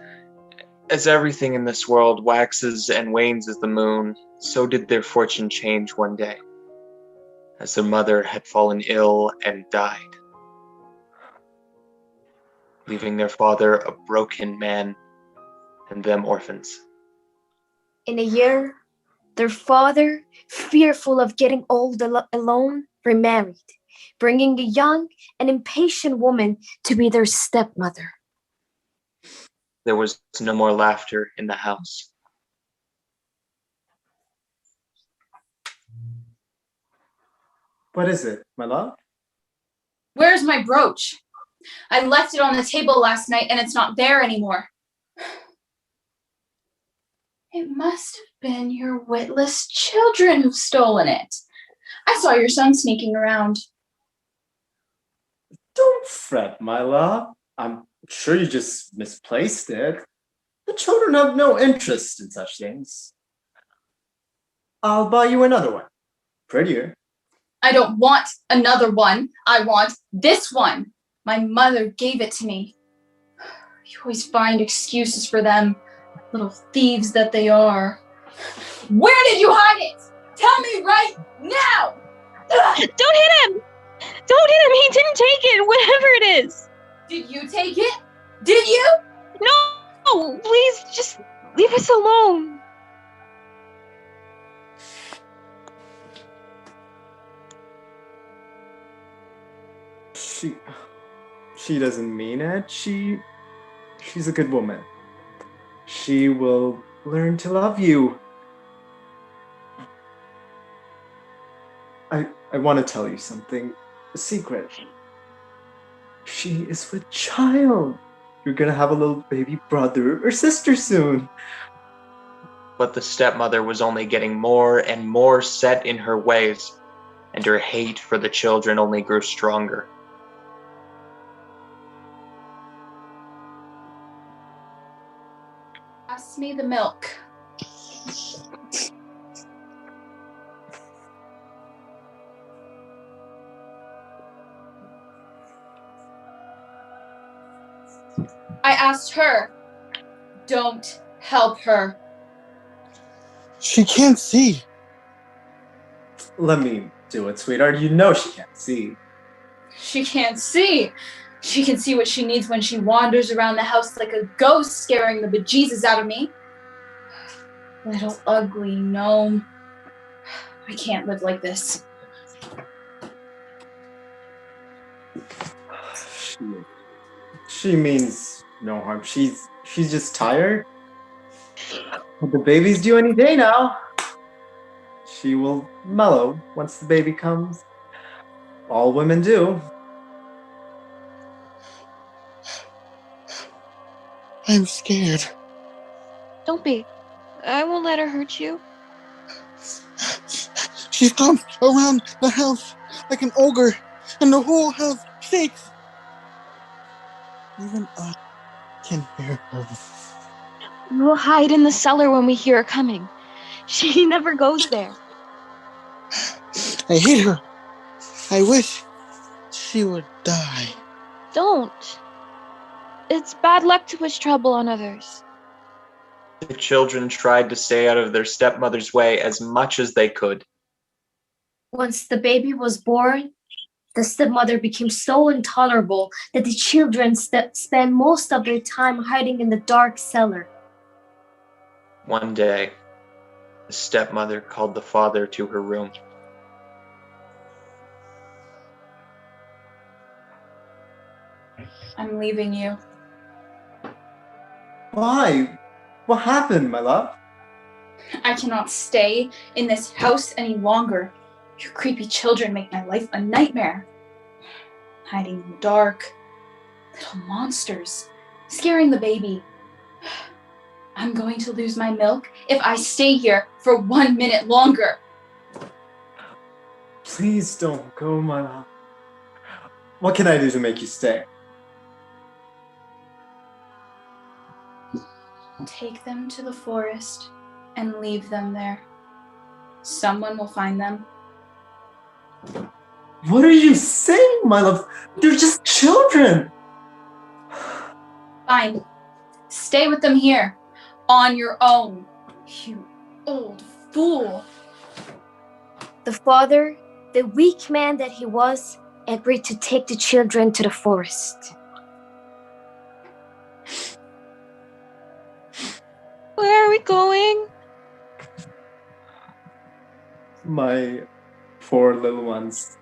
as everything in this world waxes and wanes as the moon, so did their fortune change one day, as their mother had fallen ill and died, leaving their father a broken man and them orphans. In a year, their father, fearful of getting old alone, remarried, bringing a young and impatient woman to be their stepmother. There was no more laughter in the house. What is it, my love? Where's my brooch? I left it on the table last night and it's not there anymore. It must have been your witless children who've stolen it. I saw your son sneaking around. Don't fret, my love. I'm sure you just misplaced it. The children have no interest in such things. I'll buy you another one. Prettier. I don't want another one. I want this one. My mother gave it to me. You always find excuses for them, little thieves that they are. Where did you hide it? Tell me right now! Don't hit him! Don't hit him! He didn't take it, whatever it is! Did you take it? Did you? No! Please, just leave us alone. She doesn't mean it. She's a good woman. She will learn to love you. I want to tell you something, a secret. She is with child. You're gonna have a little baby brother or sister soon. But the stepmother was only getting more and more set in her ways, and her hate for the children only grew stronger. Pass me the milk. I asked her. Don't help her. She can't see. Let me do it, sweetheart. You know she can't see. She can't see. She can see what she needs when she wanders around the house like a ghost, scaring the bejesus out of me. Little ugly gnome. I can't live like this. She means no harm. She's just tired. But the baby's due any day now. She will mellow once the baby comes. All women do. I'm scared. Don't be. I won't let her hurt you. She stomps around the house like an ogre, and the whole house shakes. Even I can hear her. We'll hide in the cellar when we hear her coming. She never goes there. I hate her. I wish she would die. Don't. It's bad luck to wish trouble on others. The children tried to stay out of their stepmother's way as much as they could. Once the baby was born, the stepmother became so intolerable that the children spent most of their time hiding in the dark cellar. One day, the stepmother called the father to her room. I'm leaving you. Why? What happened, my love? I cannot stay in this house any longer. Your creepy children make my life a nightmare. Hiding in the dark. Little monsters. Scaring the baby. I'm going to lose my milk if I stay here for 1 minute longer. Please don't go, my love. What can I do to make you stay? Take them to the forest and leave them there. Someone will find them. What are you saying, my love? They're just children. Fine. Stay with them here. On your own. You old fool. The father, the weak man that he was, agreed to take the children to the forest. Where are we going? My poor little ones.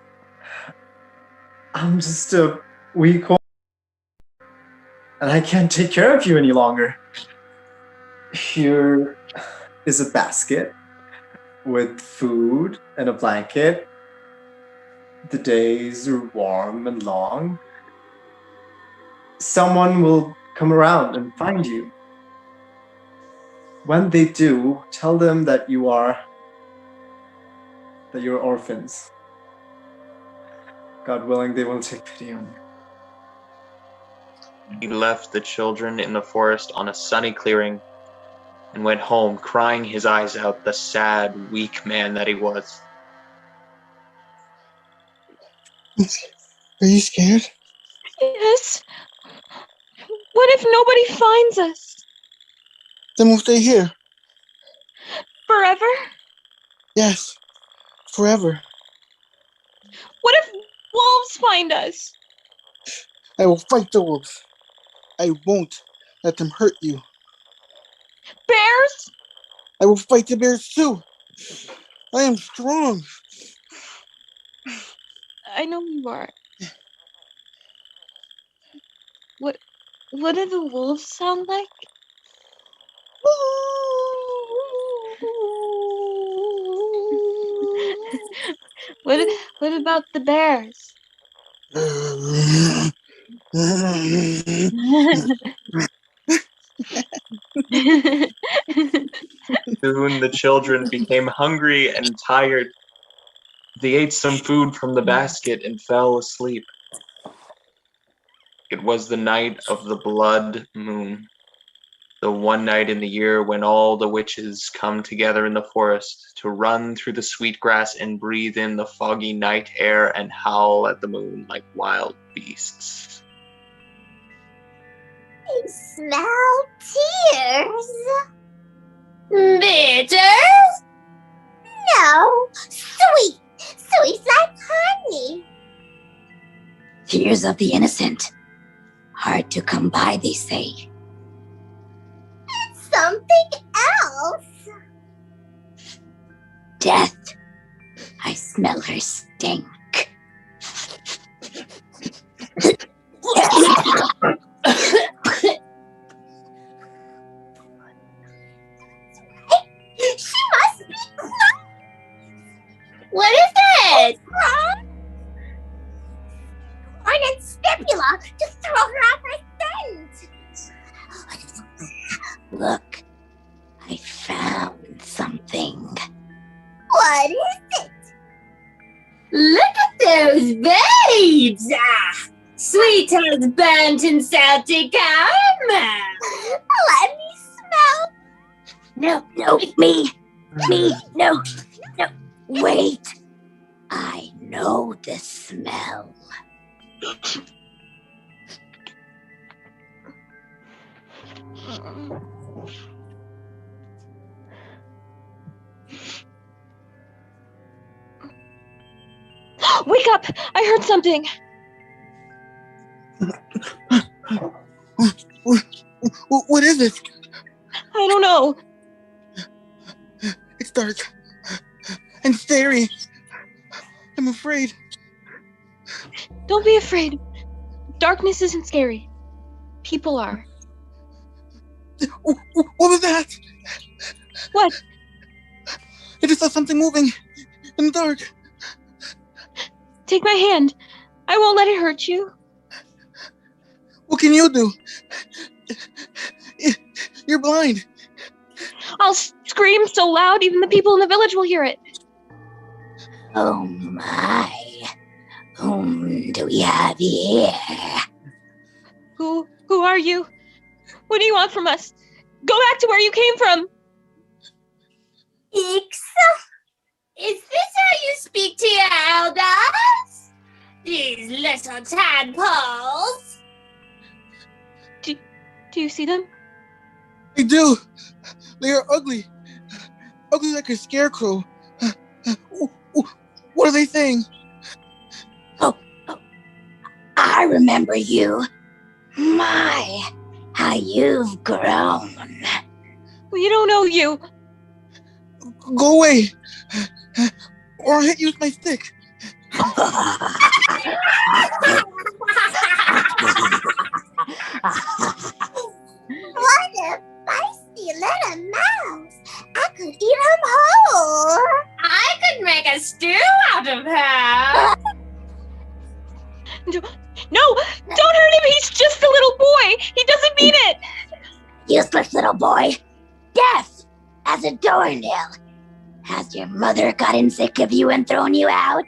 I'm just a weak old... and I can't take care of you any longer. Here is a basket with food and a blanket. The days are warm and long. Someone will come around and find you. When they do, tell them that you're orphans. God willing, they will take pity on you. He left the children in the forest on a sunny clearing and went home crying his eyes out, the sad, weak man that he was. Are you scared? Yes. What if nobody finds us? Then we'll stay here. Forever? Yes, forever. What if wolves find us? I will fight the wolves. I won't let them hurt you. Bears? I will fight the bears too. I am strong. I know you are. What do the wolves sound like? What about the bears? Soon the children became hungry and tired. They ate some food from the basket and fell asleep. It was the night of the blood moon, the one night in the year when all the witches come together in the forest to run through the sweet grass and breathe in the foggy night air and howl at the moon like wild beasts. I smell tears. Bitter? No, sweet. Sweet like honey. Tears of the innocent. Hard to come by, they say. It's something else. Death. I smell her stink. She must be close. What is it? Corn and stipula to throw her off her scent. Look, I found something. What is it? Look at those babes! Sweet as burnt and salty caramel. Let me smell. No, me, no. Wait, I know the smell. Wake up! I heard something. What is it? I don't know. It's dark and scary. I'm afraid. Don't be afraid. Darkness isn't scary. People are. What was that? What? I just saw something moving in the dark. Take my hand. I won't let it hurt you. What can you do? You're blind. I'll scream so loud even the people in the village will hear it. Oh my. Whom do we have here? Who are you? What do you want from us? Go back to where you came from. Ixa? Is this how you speak to your elders? These little tadpoles? Do you see them? I do. They are ugly. Ugly like a scarecrow. What are they saying? Oh, I remember you. My, how you've grown. We don't know you. Go away, or I'll hit you with my stick. little boy. Deaf as a doornail. Has your mother gotten sick of you and thrown you out?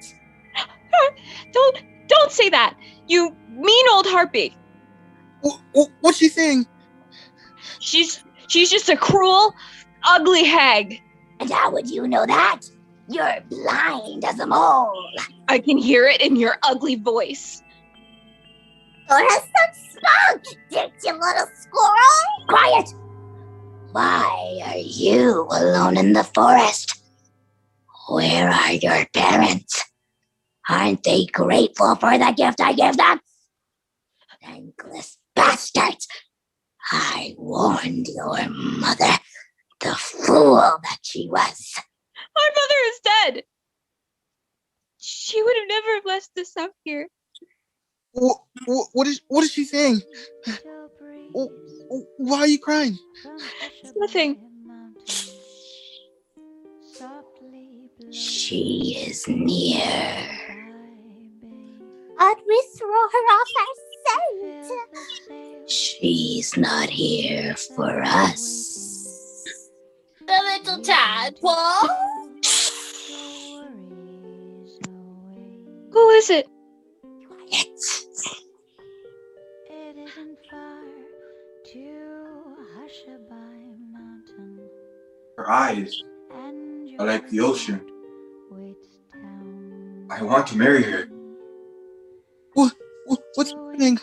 Don't say that, you mean old harpy. What's she saying? She's just a cruel, ugly hag. And how would you know that? You're blind as a mole. I can hear it in your ugly voice. Or has some spunk, you little squirrel? Quiet! Why are you alone in the forest? Where are your parents? Aren't they grateful for the gift I gave them? Thankless bastards! I warned your mother, the fool that she was. My mother is dead. She would have never left us out here. What is she saying? Why are you crying? It's nothing. She is near. Ought we throw her off our scent? She's not here for us. The little tadpole? Who is it? Her eyes are like the ocean. I want to marry her. What's happening?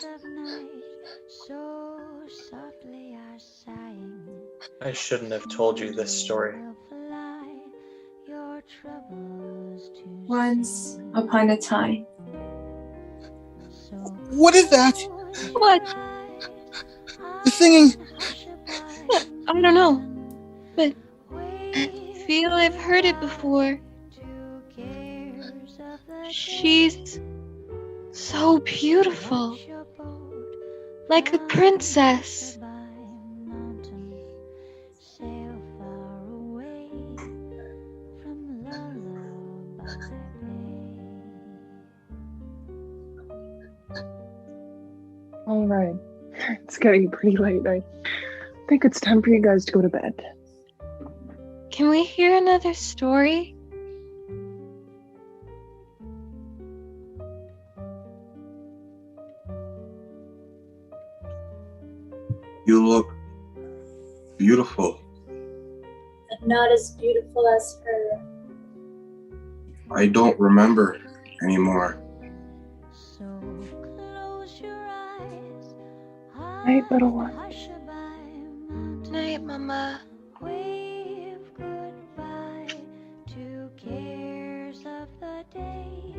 I shouldn't have told you this story. Once upon a time. What is that? What? The singing. I don't know, but I feel I've heard it before. She's so beautiful, like a princess. All right. It's getting pretty late. I think it's time for you guys to go to bed. Can we hear another story? You look beautiful. But not as beautiful as her. I don't remember anymore. Night, little one. Night, Mama. Wave goodbye to cares of the day.